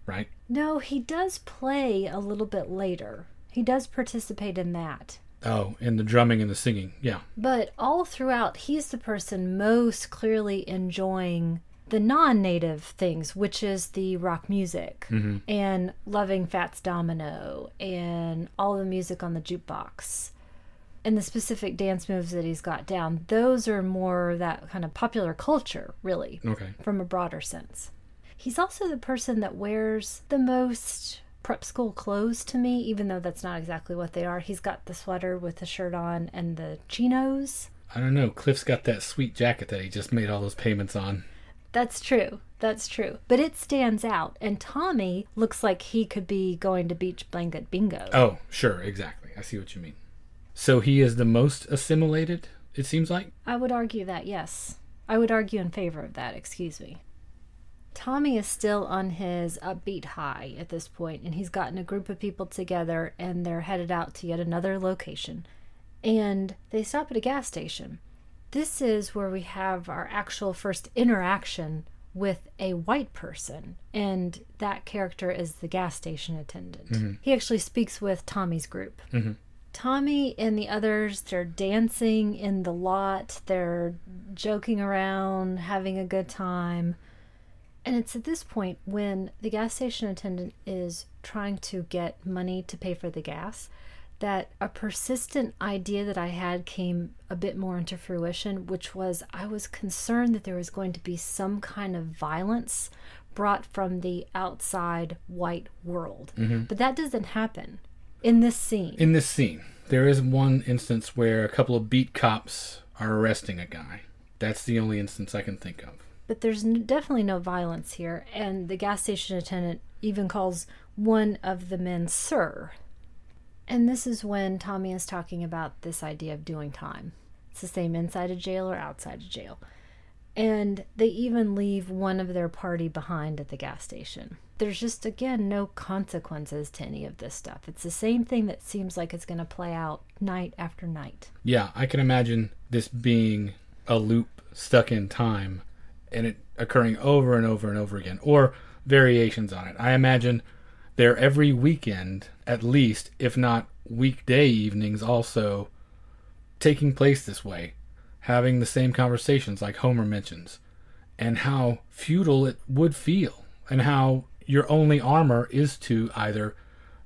right? No, he does play a little bit later. He does participate in that. Oh, in the drumming and the singing, yeah. But all throughout, he's the person most clearly enjoying the non-native things, which is the rock music and loving Fats Domino and all the music on the jukebox and the specific dance moves that he's got down. Those are more that kind of popular culture, really, from a broader sense. He's also the person that wears the most prep school clothes to me, even though that's not exactly what they are. He's got the sweater with the shirt on and the chinos. I don't know. Cliff's got that sweet jacket that he just made all those payments on. That's true. That's true. But it stands out. And Tommy looks like he could be going to beach blanket bingo. Oh, sure. Exactly. I see what you mean. So he is the most assimilated, it seems like? I would argue that, yes. I would argue in favor of that, excuse me. Tommy is still on his upbeat high at this point, and he's gotten a group of people together, and they're headed out to yet another location. And they stop at a gas station. This is where we have our actual first interaction with a white person, and that character is the gas station attendant. He actually speaks with Tommy's group. Tommy and the others, they're dancing in the lot, they're joking around, having a good time. And it's at this point when the gas station attendant is trying to get money to pay for the gas that a persistent idea that I had came a bit more into fruition, which was I was concerned that there was going to be some kind of violence brought from the outside white world. But that doesn't happen in this scene. In this scene, there is one instance where a couple of beat cops are arresting a guy. That's the only instance I can think of. But there's definitely no violence here, and the gas station attendant even calls one of the men sir. And this is when Tommy is talking about this idea of doing time. It's the same inside a jail or outside a jail. And they even leave one of their party behind at the gas station. There's just, again, no consequences to any of this stuff. It's the same thing that seems like it's going to play out night after night. Yeah, I can imagine this being a loop stuck in time and it occurring over and over and over again, or variations on it. I imagine they're every weekend, at least, if not weekday evenings also, taking place this way, having the same conversations like Homer mentions, and how futile it would feel, and how your only armor is to either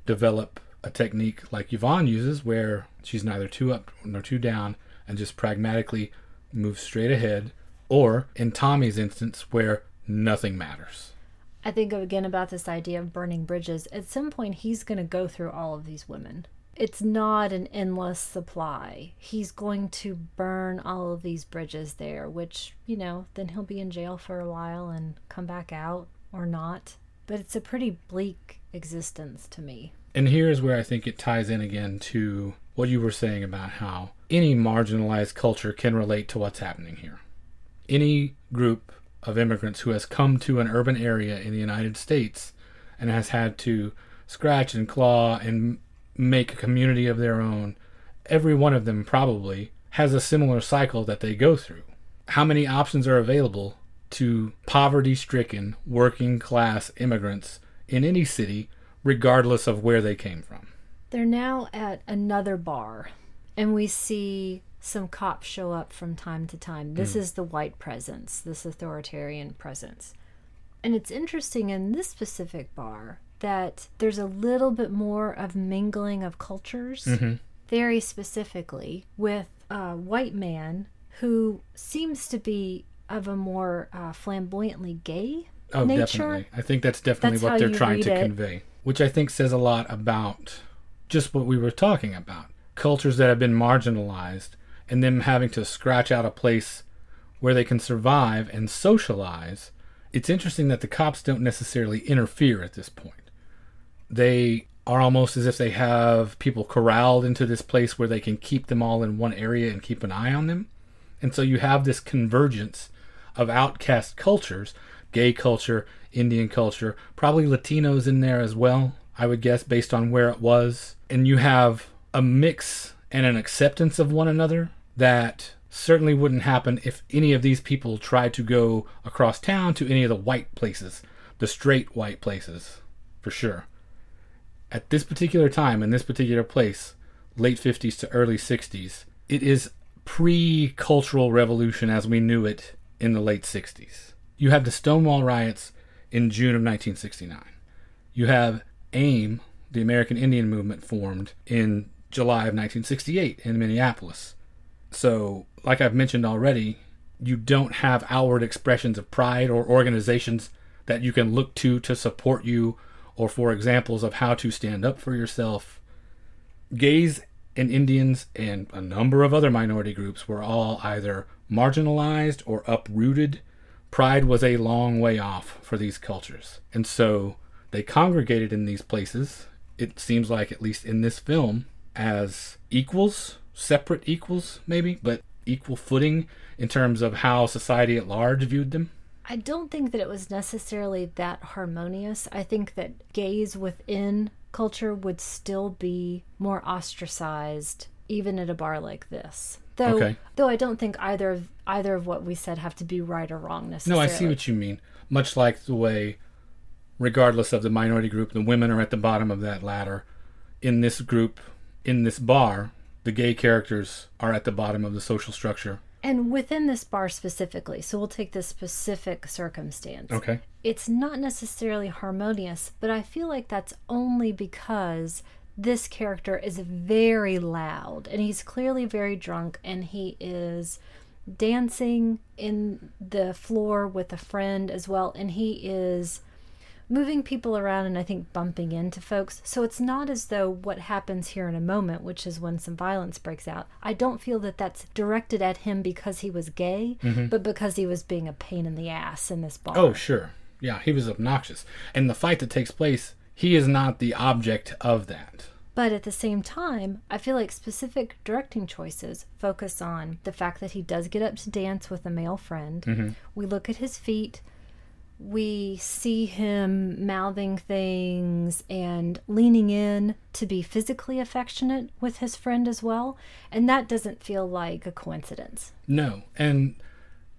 develop a technique like Yvonne uses, where she's neither too up nor too down, and just pragmatically moves straight ahead, or in Tommy's instance, where nothing matters. I think again about this idea of burning bridges. At some point, he's going to go through all of these women. It's not an endless supply. He's going to burn all of these bridges there, which, then he'll be in jail for a while and come back out or not. But it's a pretty bleak existence to me. And here's where I think it ties in again to what you were saying about how any marginalized culture can relate to what's happening here. Any group of immigrants who has come to an urban area in the United States and has had to scratch and claw and make a community of their own, every one of them probably has a similar cycle that they go through. How many options are available to poverty-stricken, working-class immigrants in any city, regardless of where they came from? They're now at another bar, and we see some cops show up from time to time. This is the white presence, this authoritarian presence. And it's interesting in this specific bar that there's a little bit more of mingling of cultures, very specifically with a white man who seems to be of a more flamboyantly gay nature. Definitely. I think that's definitely what they're trying to convey, which I think says a lot about just what we were talking about. Cultures that have been marginalized and them having to scratch out a place where they can survive and socialize. It's interesting that the cops don't necessarily interfere at this point. They are almost as if they have people corralled into this place where they can keep them all in one area and keep an eye on them. And so you have this convergence of outcast cultures, gay culture, Indian culture, probably Latinos in there as well, I would guess, based on where it was. And you have a mix and an acceptance of one another that certainly wouldn't happen if any of these people tried to go across town to any of the white places, the straight white places, for sure. At this particular time, in this particular place, late 50s to early 60s, it is pre-cultural revolution as we knew it in the late 60s. You have the Stonewall riots in June of 1969. You have AIM, the American Indian Movement, formed in July of 1968 in Minneapolis. So, like I've mentioned already, you don't have outward expressions of pride or organizations that you can look to support you or for examples of how to stand up for yourself. Gays and Indians and a number of other minority groups were all either marginalized or uprooted. Pride was a long way off for these cultures. And so they congregated in these places, it seems like, at least in this film, as equals, separate equals maybe, but equal footing in terms of how society at large viewed them. I don't think that it was necessarily that harmonious. I think that gays within culture would still be more ostracized, even at a bar like this. Though, Okay. though I don't think either of what we said have to be right or wrong necessarily. No, I see what you mean. Much like the way, regardless of the minority group, the women are at the bottom of that ladder. In this group, in this bar, the gay characters are at the bottom of the social structure. And within this bar specifically, so we'll take this specific circumstance. Okay. It's not necessarily harmonious, but I feel like that's only because this character is very loud and he's clearly very drunk, and he is dancing in the floor with a friend as well, and he is moving people around and I think bumping into folks. So it's not as though what happens here in a moment, which is when some violence breaks out, I don't feel that that's directed at him because he was gay, but because he was being a pain in the ass in this bar. Oh, sure. Yeah, he was obnoxious. And the fight that takes place, he is not the object of that. But at the same time, I feel like specific directing choices focus on the fact that he does get up to dance with a male friend. We look at his feet. We see him mouthing things and leaning in to be physically affectionate with his friend as well. And that doesn't feel like a coincidence. No. And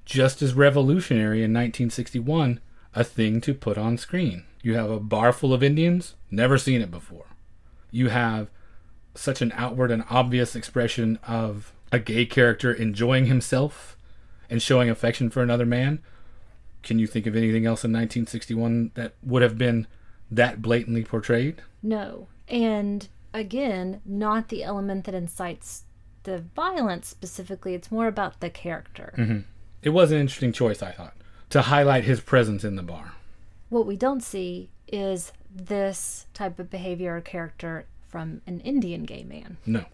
just as revolutionary in 1961, a thing to put on screen. You have a bar full of Indians, never seen it before. You have such an outward and obvious expression of a gay character enjoying himself and showing affection for another man. Can you think of anything else in 1961 that would have been that blatantly portrayed? No. And again, not the element that incites the violence specifically. It's more about the character. It was an interesting choice, I thought, to highlight his presence in the bar. What we don't see is this type of behavior or character from an Indian gay man. No.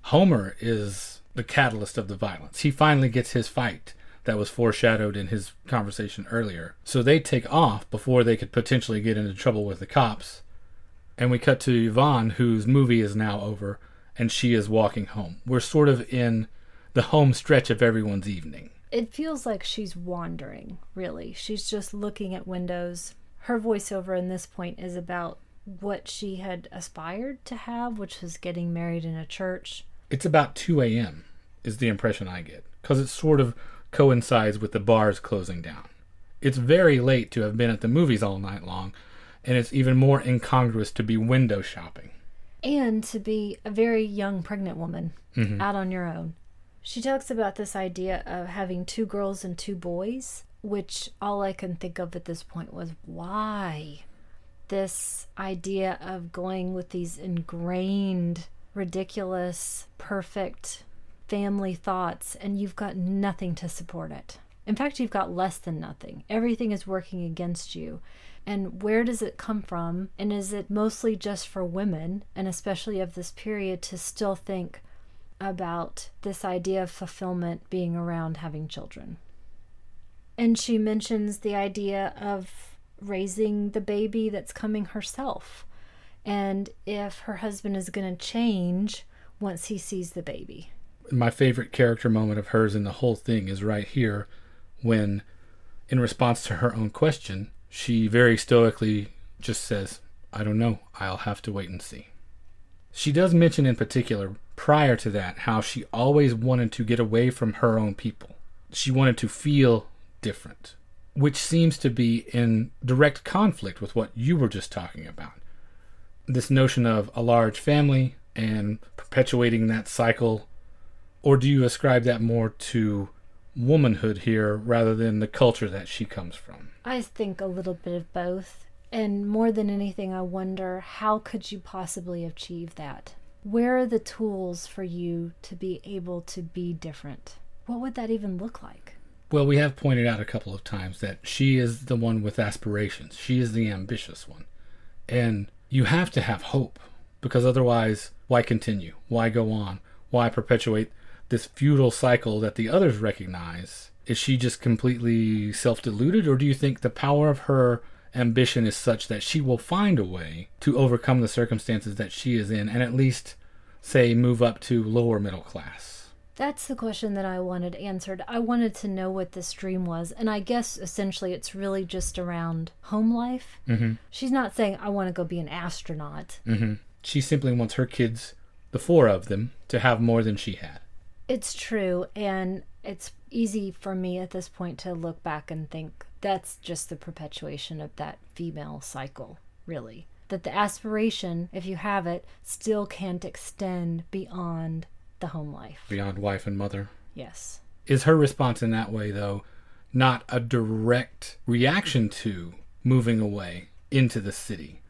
Homer is the catalyst of the violence. He finally gets his fight that was foreshadowed in his conversation earlier. So they take off before they could potentially get into trouble with the cops. And we cut to Yvonne, whose movie is now over, and she is walking home. We're sort of in the home stretch of everyone's evening. It feels like she's wandering, really. She's just looking at windows. Her voiceover in this point is about what she had aspired to have, which was getting married in a church. It's about 2 a.m. is the impression I get, because it sort of coincides with the bars closing down. It's very late to have been at the movies all night long, and it's even more incongruous to be window shopping. And to be a very young pregnant woman out on your own. She talks about this idea of having 2 girls and 2 boys, which all I can think of at this point was why? This idea of going with these ingrained, ridiculous, perfect family thoughts, and you've got nothing to support it. In fact, you've got less than nothing. Everything is working against you. And where does it come from? And is it mostly just for women, and especially of this period, to still think about this idea of fulfillment being around having children? And she mentions the idea of raising the baby that's coming herself, and if her husband is going to change once he sees the baby. My favorite character moment of hers in the whole thing is right here when, in response to her own question, she very stoically just says, I don't know, I'll have to wait and see. She does mention in particular, prior to that, how she always wanted to get away from her own people. She wanted to feel different, which seems to be in direct conflict with what you were just talking about. This notion of a large family and perpetuating that cycle. Or do you ascribe that more to womanhood here rather than the culture that she comes from? I think a little bit of both. And more than anything, I wonder, how could you possibly achieve that? Where are the tools for you to be able to be different? What would that even look like? Well, we have pointed out a couple of times that she is the one with aspirations. She is the ambitious one. And you have to have hope, because otherwise, why continue? Why go on? Why perpetuate this futile cycle that the others recognize? Is she just completely self-deluded, or do you think the power of her ambition is such that she will find a way to overcome the circumstances that she is in and at least, say, move up to lower middle class? That's the question that I wanted answered. I wanted to know what this dream was, and I guess essentially it's really just around home life. She's not saying, I want to go be an astronaut. She simply wants her kids, the 4 of them, to have more than she had. It's true, and it's easy for me at this point to look back and think that's just the perpetuation of that female cycle, really. That the aspiration, if you have it, still can't extend beyond the home life. Beyond wife and mother. Yes. Is her response in that way, though, not a direct reaction to moving away into the city?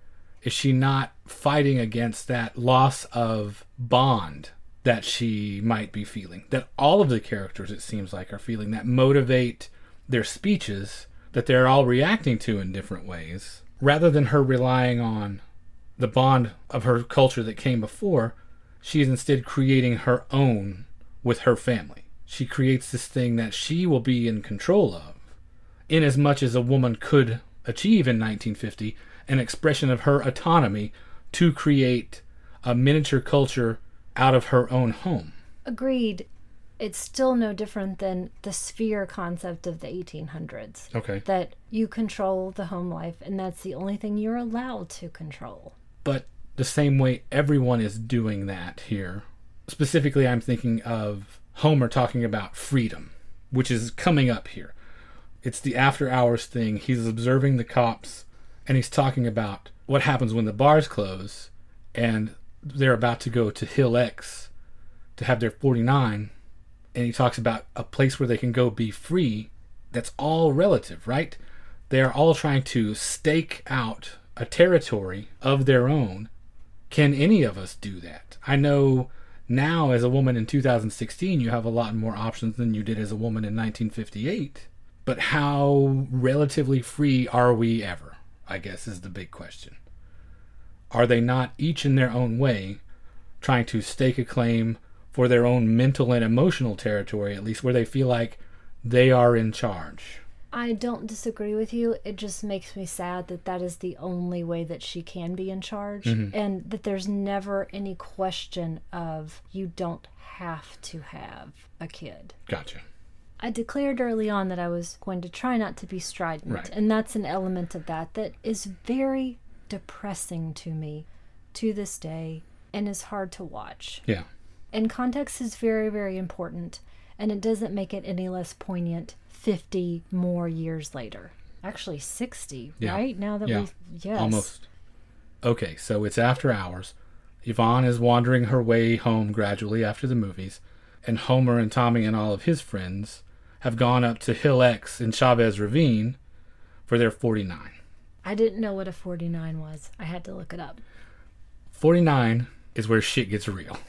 Is she not fighting against that loss of bond that she might be feeling? That all of the characters, it seems like, are feeling, that motivate their speeches, that they're all reacting to in different ways. Rather than her relying on the bond of her culture that came before, she is instead creating her own with her family. She creates this thing that she will be in control of, in as much as a woman could achieve in 1950, an expression of her autonomy to create a miniature culture out of her own home. Agreed. It's still no different than the sphere concept of the 1800s. Okay. That you control the home life, and that's the only thing you're allowed to control. But the same way everyone is doing that here. Specifically, I'm thinking of Homer talking about freedom, which is coming up here. It's the after hours thing. He's observing the cops, and he's talking about what happens when the bars close, and they're about to go to Hill X to have their 49, and he talks about a place where they can go be free. That's all relative, right? They are all trying to stake out a territory of their own. Can any of us do that? I know now as a woman in 2016, you have a lot more options than you did as a woman in 1958. But how relatively free are we ever, I guess, is the big question. Are they not each in their own way trying to stake a claim for their own mental and emotional territory, at least where they feel like they are in charge? I don't disagree with you. It just makes me sad that that is the only way that she can be in charge, and that there's never any question of you don't have to have a kid. Gotcha. I declared early on that I was going to try not to be strident, Right. and that's an element of that is very depressing to me to this day and is hard to watch. Yeah. And context is very, very important, and it doesn't make it any less poignant 50 more years later. Actually 60, Yeah. right? Now that Yeah. yes. Almost. Okay, so it's after hours. Yvonne is wandering her way home gradually after the movies, and Homer and Tommy and all of his friends have gone up to Hill X in Chavez Ravine for their 49. I didn't know what a 49 was. I had to look it up. 49 is where shit gets real.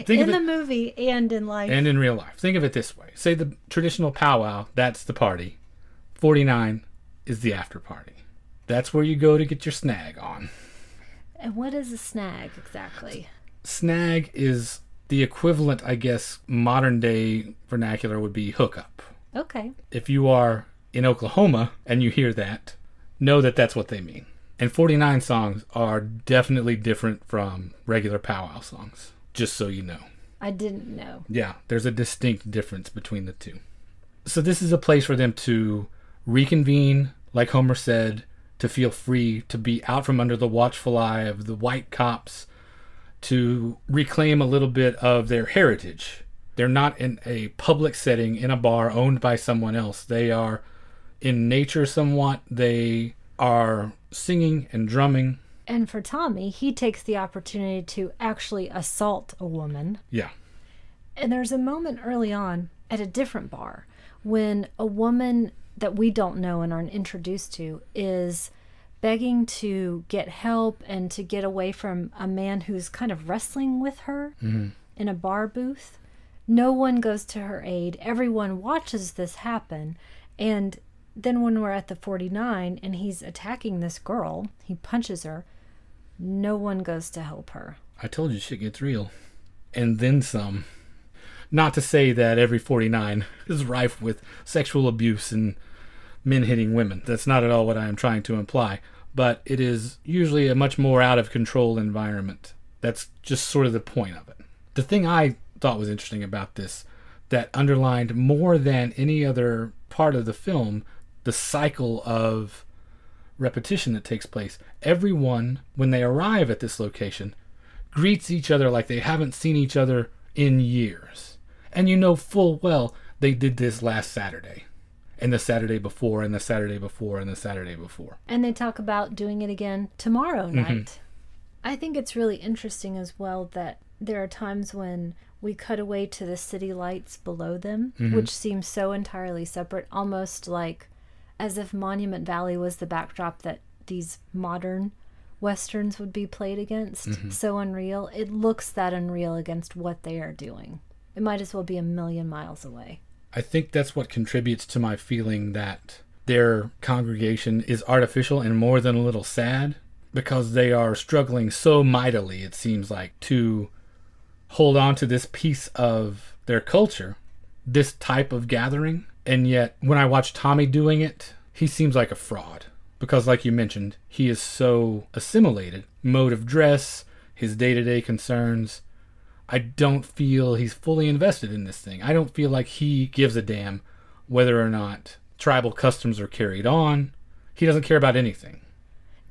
In the movie and in life. And in real life. Think of it this way. Say the traditional powwow, that's the party. 49 is the after party. That's where you go to get your snag on. And what is a snag exactly? Snag is the equivalent, I guess, modern day vernacular would be hookup. Okay. If you are in Oklahoma and you hear that, know that that's what they mean. And 49 songs are definitely different from regular powwow songs, just so you know. I didn't know. Yeah, there's a distinct difference between the two. So this is a place for them to reconvene, like Homer said, to feel free, to be out from under the watchful eye of the white cops, to reclaim a little bit of their heritage. They're not in a public setting in a bar owned by someone else. They are in nature somewhat. They are singing and drumming. And for Tommy, he takes the opportunity to actually assault a woman. Yeah. And there's a moment early on at a different bar when a woman that we don't know and aren't introduced to is begging to get help and to get away from a man who's kind of wrestling with her in a bar booth. No one goes to her aid. Everyone watches this happen. And then when we're at the 49 and he's attacking this girl, he punches her, no one goes to help her. I told you shit gets real. And then some. Not to say that every 49 is rife with sexual abuse and men hitting women. That's not at all what I am trying to imply. But it is usually a much more out of control environment. That's just sort of the point of it. The thing I thought was interesting about this, that underlined more than any other part of the film, the cycle of repetition that takes place. Everyone, when they arrive at this location, greets each other like they haven't seen each other in years. And you know full well they did this last Saturday, and the Saturday before, and the Saturday before, and the Saturday before. And they talk about doing it again tomorrow night. I think it's really interesting as well that there are times when we cut away to the city lights below them, which seems so entirely separate, almost like as if Monument Valley was the backdrop that these modern Westerns would be played against. So unreal. It looks that unreal against what they are doing. It might as well be a million miles away. I think that's what contributes to my feeling that their congregation is artificial and more than a little sad, because they are struggling so mightily, it seems like, to hold on to this piece of their culture, this type of gathering. And yet, when I watch Tommy doing it, he seems like a fraud. Because like you mentioned, he is so assimilated. Mode of dress, his day-to-day concerns. I don't feel he's fully invested in this thing. I don't feel like he gives a damn whether or not tribal customs are carried on. He doesn't care about anything.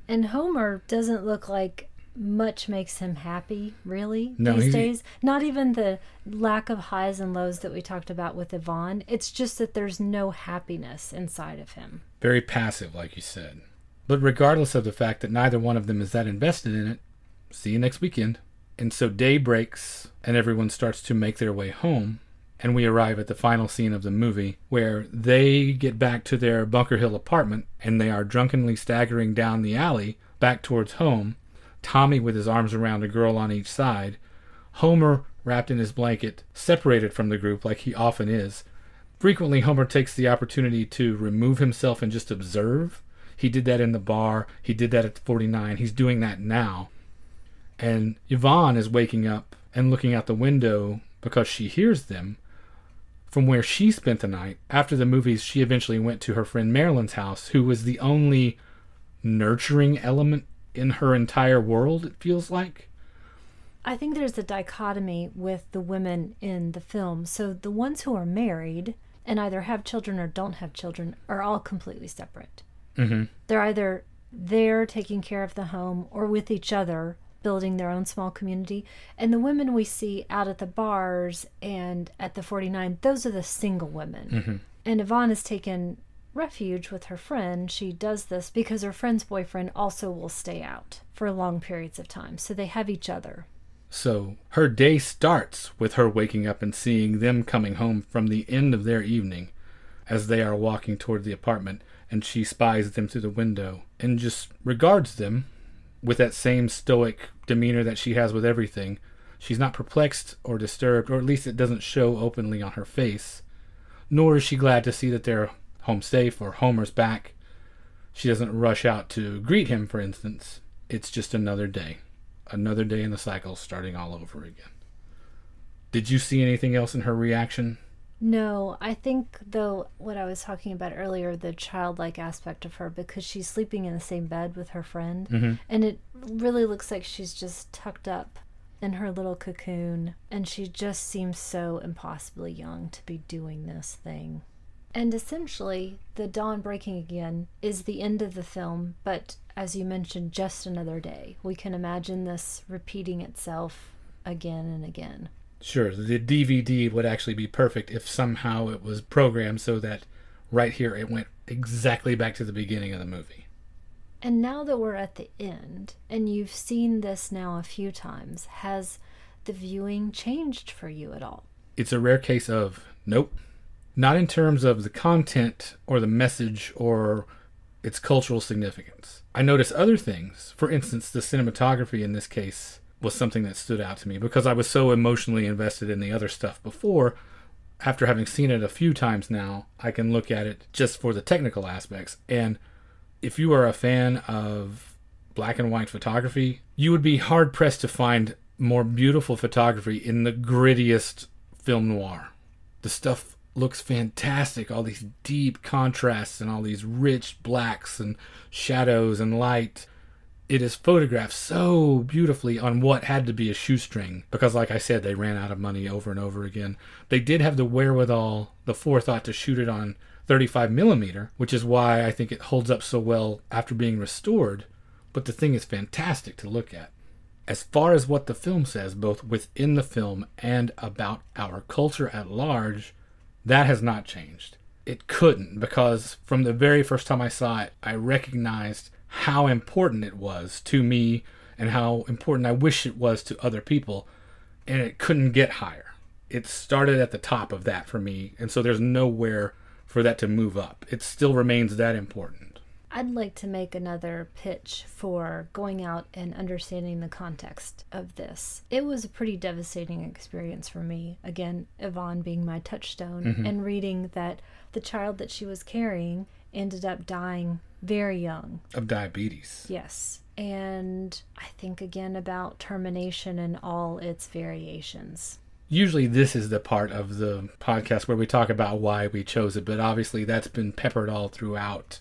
And Homer doesn't look like much makes him happy, really, No, these days. Not even the lack of highs and lows that we talked about with Yvonne. It's just that there's no happiness inside of him. Very passive, like you said. But regardless of the fact that neither one of them is that invested in it, see you next weekend. And so day breaks, and everyone starts to make their way home, and we arrive at the final scene of the movie, where they get back to their Bunker Hill apartment, and they are drunkenly staggering down the alley back towards home, Tommy with his arms around a girl on each side, Homer wrapped in his blanket, separated from the group like he often is. Frequently, Homer takes the opportunity to remove himself and just observe. He did that in the bar. He did that at 49. He's doing that now. And Yvonne is waking up and looking out the window because she hears them from where she spent the night. After the movies, she eventually went to her friend Marilyn's house, who was the only nurturing element in her entire world, it feels like. I think there's a dichotomy with the women in the film. So the ones who are married and either have children or don't have children are all completely separate. They're either there taking care of the home or with each other building their own small community. And the women we see out at the bars and at the 49, those are the single women. And Yvonne has taken refuge with her friend. She does this because her friend's boyfriend also will stay out for long periods of time. So they have each other. So her day starts with her waking up and seeing them coming home from the end of their evening as they are walking toward the apartment, and she spies them through the window and just regards them with that same stoic demeanor that she has with everything. She's not perplexed or disturbed, or at least it doesn't show openly on her face. Nor is she glad to see that they're home safe or Homer's back. She doesn't rush out to greet him, for instance. It's just another day. Another day in the cycle starting all over again. Did you see anything else in her reaction? No, I think, though, what I was talking about earlier, the childlike aspect of her, because she's sleeping in the same bed with her friend, and it really looks like she's just tucked up in her little cocoon, and she just seems so impossibly young to be doing this thing. And essentially, the dawn breaking again is the end of the film, but as you mentioned, just another day. We can imagine this repeating itself again and again. Sure, the DVD would actually be perfect if somehow it was programmed so that right here it went exactly back to the beginning of the movie. And now that we're at the end, and you've seen this now a few times, has the viewing changed for you at all? It's a rare case of nope. Not in terms of the content or the message or its cultural significance. I notice other things. For instance, the cinematography in this case was something that stood out to me because I was so emotionally invested in the other stuff before. After having seen it a few times now, I can look at it just for the technical aspects. And if you are a fan of black and white photography, you would be hard-pressed to find more beautiful photography in the grittiest film noir. The stuff looks fantastic. All these deep contrasts and all these rich blacks and shadows and light. It is photographed so beautifully on what had to be a shoestring because, like I said, they ran out of money over and over again. They did have the wherewithal, the forethought to shoot it on 35 millimeter, which is why I think it holds up so well after being restored. But the thing is fantastic to look at. As far as what the film says, both within the film and about our culture at large, that has not changed. It couldn't, because from the very first time I saw it, I recognized how important it was to me and how important I wish it was to other people, and it couldn't get higher. It started at the top of that for me, and so there's nowhere for that to move up. It still remains that important. I'd like to make another pitch for going out and understanding the context of this. It was a pretty devastating experience for me. Again, Yvonne being my touchstone, and reading that the child that she was carrying ended up dying very young. Of diabetes. Yes. And I think again about termination and all its variations. Usually this is the part of the podcast where we talk about why we chose it, but obviously that's been peppered all throughout.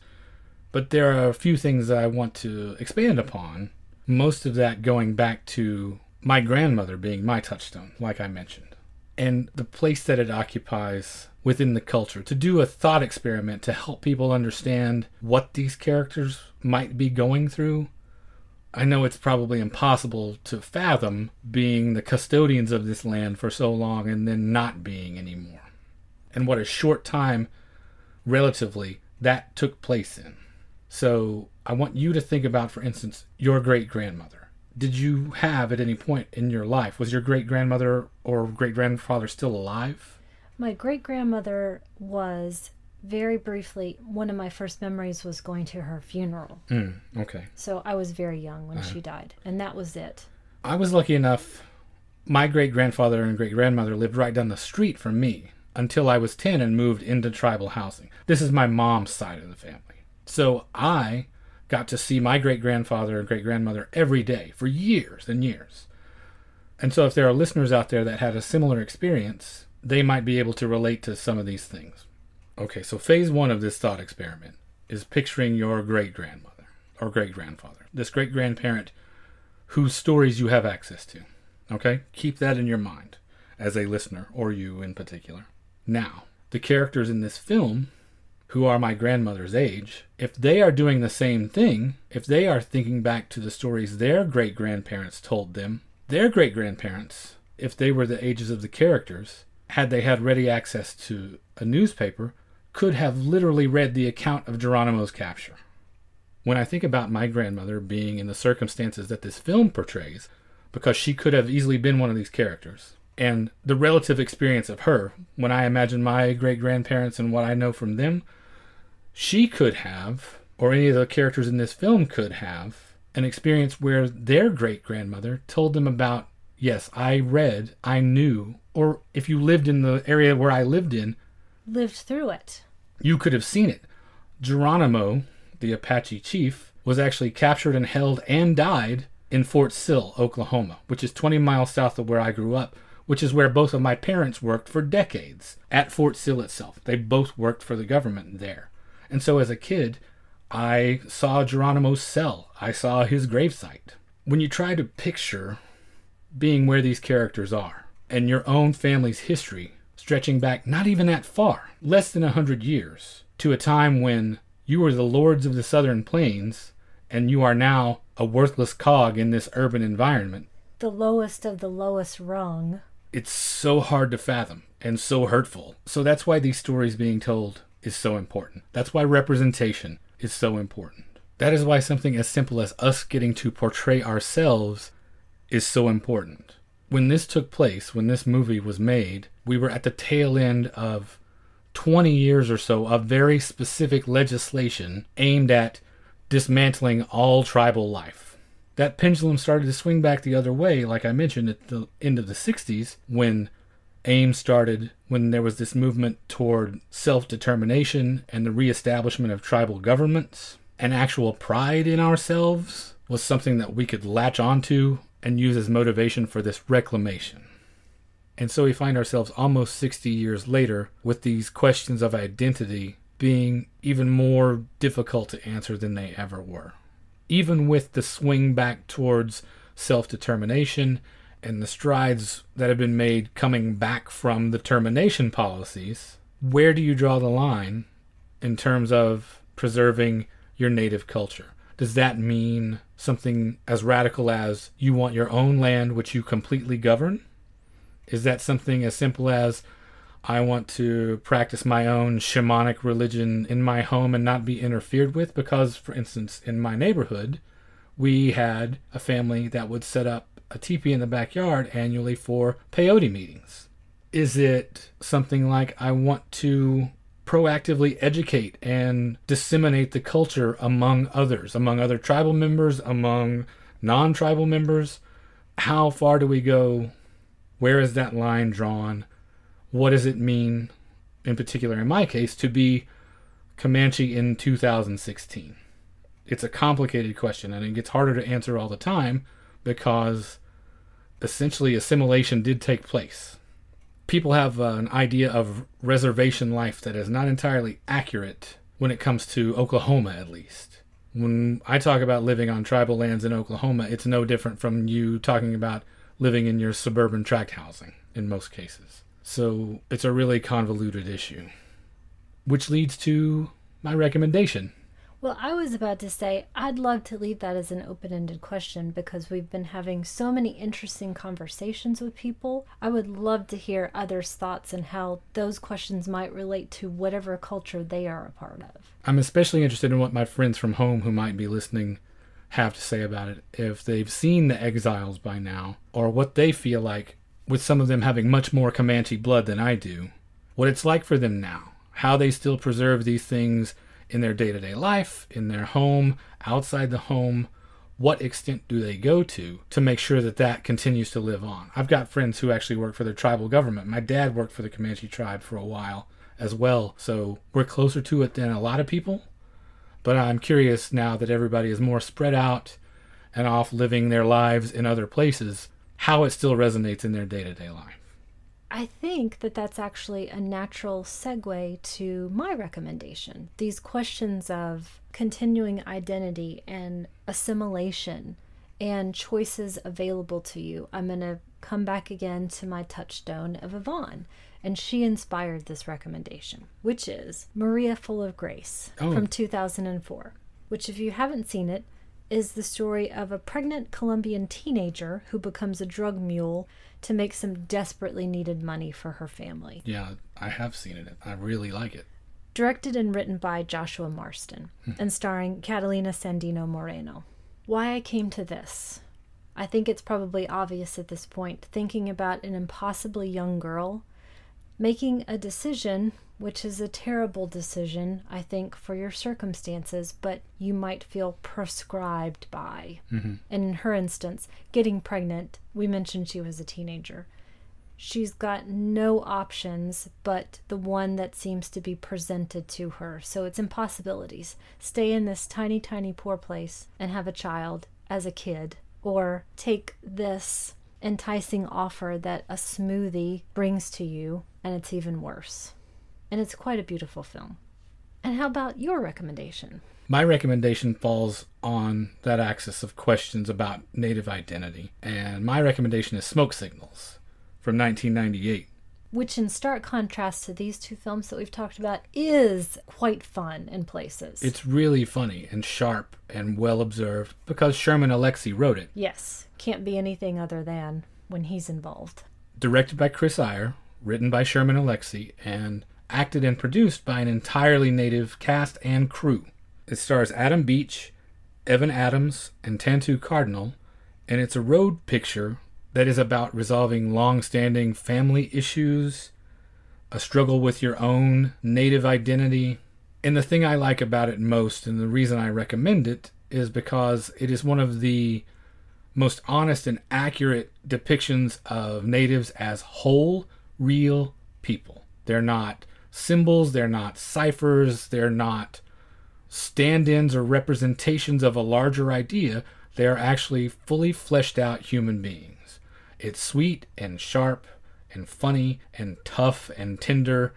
But there are a few things that I want to expand upon. Most of that going back to my grandmother being my touchstone, like I mentioned. And the place that it occupies within the culture. To do a thought experiment to help people understand what these characters might be going through. I know it's probably impossible to fathom being the custodians of this land for so long and then not being anymore. And what a short time, relatively, that took place in. So I want you to think about, for instance, your great-grandmother. Did you have at any point in your life, was your great-grandmother or great-grandfather still alive? My great-grandmother was, very briefly, one of my first memories was going to her funeral. Okay. So I was very young when she died, and that was it. I was lucky enough, my great-grandfather and great-grandmother lived right down the street from me until I was 10 and moved into tribal housing. This is my mom's side of the family. So I got to see my great-grandfather and great-grandmother every day for years and years. And so if there are listeners out there that had a similar experience, they might be able to relate to some of these things. Okay, so phase one of this thought experiment is picturing your great-grandmother or great-grandfather, this great-grandparent whose stories you have access to. Okay? Keep that in your mind as a listener, or you in particular. Now, the characters in this film, who are my grandmother's age, if they are doing the same thing, if they are thinking back to the stories their great-grandparents told them, their great-grandparents, if they were the ages of the characters, had they had ready access to a newspaper, could have literally read the account of Geronimo's capture. When I think about my grandmother being in the circumstances that this film portrays, because she could have easily been one of these characters, and the relative experience of her, when I imagine my great-grandparents and what I know from them, she could have, or any of the characters in this film could have, an experience where their great-grandmother told them about, yes, I read, I knew, or if you lived in the area where I lived in, lived through it. You could have seen it. Geronimo, the Apache chief, was actually captured and held and died in Fort Sill, Oklahoma, which is 20 miles south of where I grew up, which is where both of my parents worked for decades, at Fort Sill itself. They both worked for the government there. And so as a kid, I saw Geronimo's cell. I saw his gravesite. When you try to picture being where these characters are, and your own family's history stretching back not even that far, less than 100 years, to a time when you were the lords of the southern plains, and you are now a worthless cog in this urban environment. The lowest of the lowest rung. It's so hard to fathom, and so hurtful. So that's why these stories being told is so important. That's why representation is so important. That is why something as simple as us getting to portray ourselves is so important. When this took place, when this movie was made, we were at the tail end of 20 years or so of very specific legislation aimed at dismantling all tribal life. That pendulum started to swing back the other way, like I mentioned, at the end of the 60s, when AIM started, when there was this movement toward self-determination and the reestablishment of tribal governments. And actual pride in ourselves was something that we could latch onto and use as motivation for this reclamation. And so we find ourselves almost 60 years later with these questions of identity being even more difficult to answer than they ever were. Even with the swing back towards self-determination and the strides that have been made coming back from the termination policies, where do you draw the line in terms of preserving your native culture? Does that mean something as radical as you want your own land which you completely govern? Is that something as simple as I want to practice my own shamanic religion in my home and not be interfered with? Because, for instance, in my neighborhood, we had a family that would set up a teepee in the backyard annually for peyote meetings. Is it something like I want to proactively educate and disseminate the culture among others, among other tribal members, among non-tribal members? How far do we go? Where is that line drawn? What does it mean, in particular in my case, to be Comanche in 2016? It's a complicated question, and it gets harder to answer all the time because essentially assimilation did take place. People have an idea of reservation life that is not entirely accurate when it comes to Oklahoma, at least. When I talk about living on tribal lands in Oklahoma, it's no different from you talking about living in your suburban tract housing in most cases. So it's a really convoluted issue, which leads to my recommendation. Well, I was about to say, I'd love to leave that as an open-ended question because we've been having so many interesting conversations with people. I would love to hear others' thoughts and how those questions might relate to whatever culture they are a part of. I'm especially interested in what my friends from home who might be listening have to say about it. If they've seen the Exiles by now, or what they feel like, with some of them having much more Comanche blood than I do, what it's like for them now, how they still preserve these things in their day-to-day life, in their home, outside the home. What extent do they go to make sure that that continues to live on? I've got friends who actually work for the tribal government. My dad worked for the Comanche tribe for a while as well, so we're closer to it than a lot of people. But I'm curious now that everybody is more spread out and off living their lives in other places, how it still resonates in their day-to-day life. I think that that's actually a natural segue to my recommendation. These questions of continuing identity and assimilation and choices available to you. I'm going to come back again to my touchstone of Yvonne, and she inspired this recommendation, which is Maria Full of Grace from 2004, which, if you haven't seen it, is the story of a pregnant Colombian teenager who becomes a drug mule to make some desperately needed money for her family. Yeah, I have seen it. I really like it. Directed and written by Joshua Marston and starring Catalina Sandino Moreno. Why I came to this. I think it's probably obvious at this point, thinking about an impossibly young girl making a decision, which is a terrible decision, I think, for your circumstances, but you might feel prescribed by. And in her instance, getting pregnant, we mentioned she was a teenager. She's got no options but the one that seems to be presented to her. So it's impossibilities. Stay in this tiny, tiny poor place and have a child as a kid, or take this enticing offer that a smoothie brings to you, and it's even worse. And it's quite a beautiful film. And how about your recommendation? My recommendation falls on that axis of questions about Native identity. And my recommendation is Smoke Signals from 1998. Which, in stark contrast to these two films that we've talked about, is quite fun in places. It's really funny and sharp and well observed because Sherman Alexie wrote it. Yes, can't be anything other than when he's involved. Directed by Chris Iyer, written by Sherman Alexie, and acted and produced by an entirely Native cast and crew. It stars Adam Beach, Evan Adams, and Tantu Cardinal, and it's a road picture that is about resolving long-standing family issues, a struggle with your own Native identity. And the thing I like about it most, and the reason I recommend it, is because it is one of the most honest and accurate depictions of Natives as whole, real people. They're not symbols, they're not ciphers, they're not stand-ins or representations of a larger idea. They are actually fully fleshed out human beings. It's sweet and sharp and funny and tough and tender.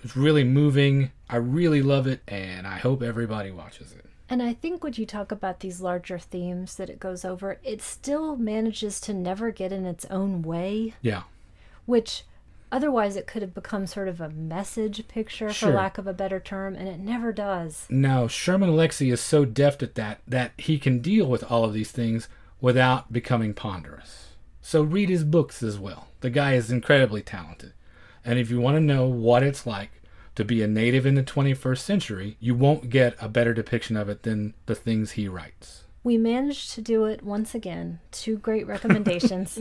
It's really moving. I really love it, and I hope everybody watches it. And I think when you talk about these larger themes that it goes over, it still manages to never get in its own way. Yeah. Which Otherwise, it could have become sort of a message picture, Sure. for lack of a better term, and it never does. Now, Sherman Alexie is so deft at that he can deal with all of these things without becoming ponderous. So read his books as well. The guy is incredibly talented. And if you want to know what it's like to be a native in the 21st century, you won't get a better depiction of it than the things he writes. We managed to do it once again. 2 great recommendations.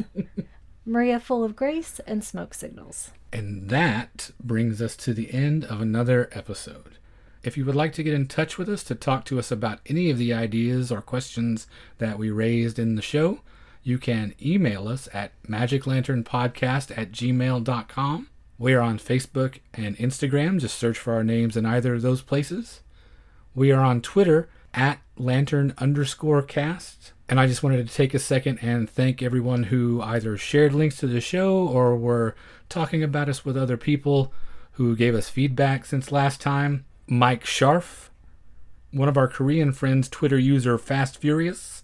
Maria Full of Grace and Smoke Signals. And that brings us to the end of another episode. If you would like to get in touch with us to talk to us about any of the ideas or questions that we raised in the show, you can email us at magiclanternpodcast@gmail.com. We are on Facebook and Instagram. Just search for our names in either of those places. We are on Twitter at lantern_cast. And I just wanted to take a second and thank everyone who either shared links to the show or were talking about us with other people who gave us feedback since last time. Mike Scharf, one of our Korean friends, Twitter user Fast Furious,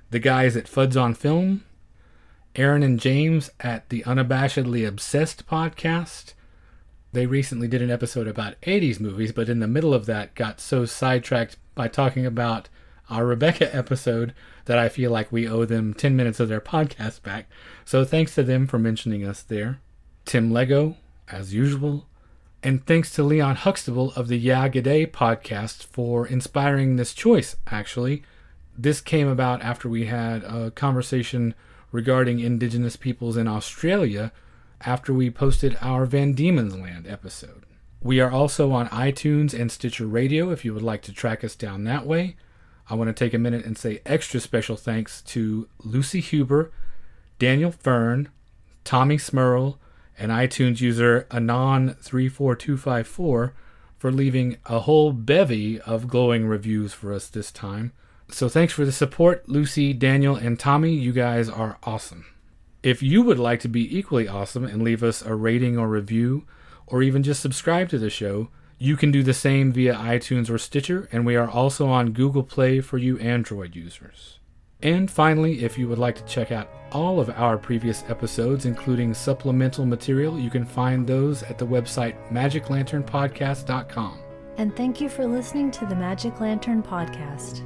the guys at Fuds on Film, Aaron and James at the Unabashedly Obsessed podcast. They recently did an episode about 80s movies, but in the middle of that got so sidetracked by talking about our Rebecca episode that I feel like we owe them 10 minutes of their podcast back. So thanks to them for mentioning us there. Tim Lego, as usual. And thanks to Leon Huxtable of the Yeah G'day podcast for inspiring this choice, actually. This came about after we had a conversation regarding Indigenous peoples in Australia after we posted our Van Diemen's Land episode. We are also on iTunes and Stitcher Radio if you would like to track us down that way. I want to take a minute and say extra special thanks to Lucy Huber, Daniel Fern, Tommy Smurl, and iTunes user Anon34254 for leaving a whole bevy of glowing reviews for us this time. So thanks for the support, Lucy, Daniel, and Tommy. You guys are awesome. If you would like to be equally awesome and leave us a rating or review, or even just subscribe to the show, you can do the same via iTunes or Stitcher, and we are also on Google Play for you Android users. And finally, if you would like to check out all of our previous episodes, including supplemental material, you can find those at the website magiclanternpodcast.com. And thank you for listening to the Magic Lantern Podcast.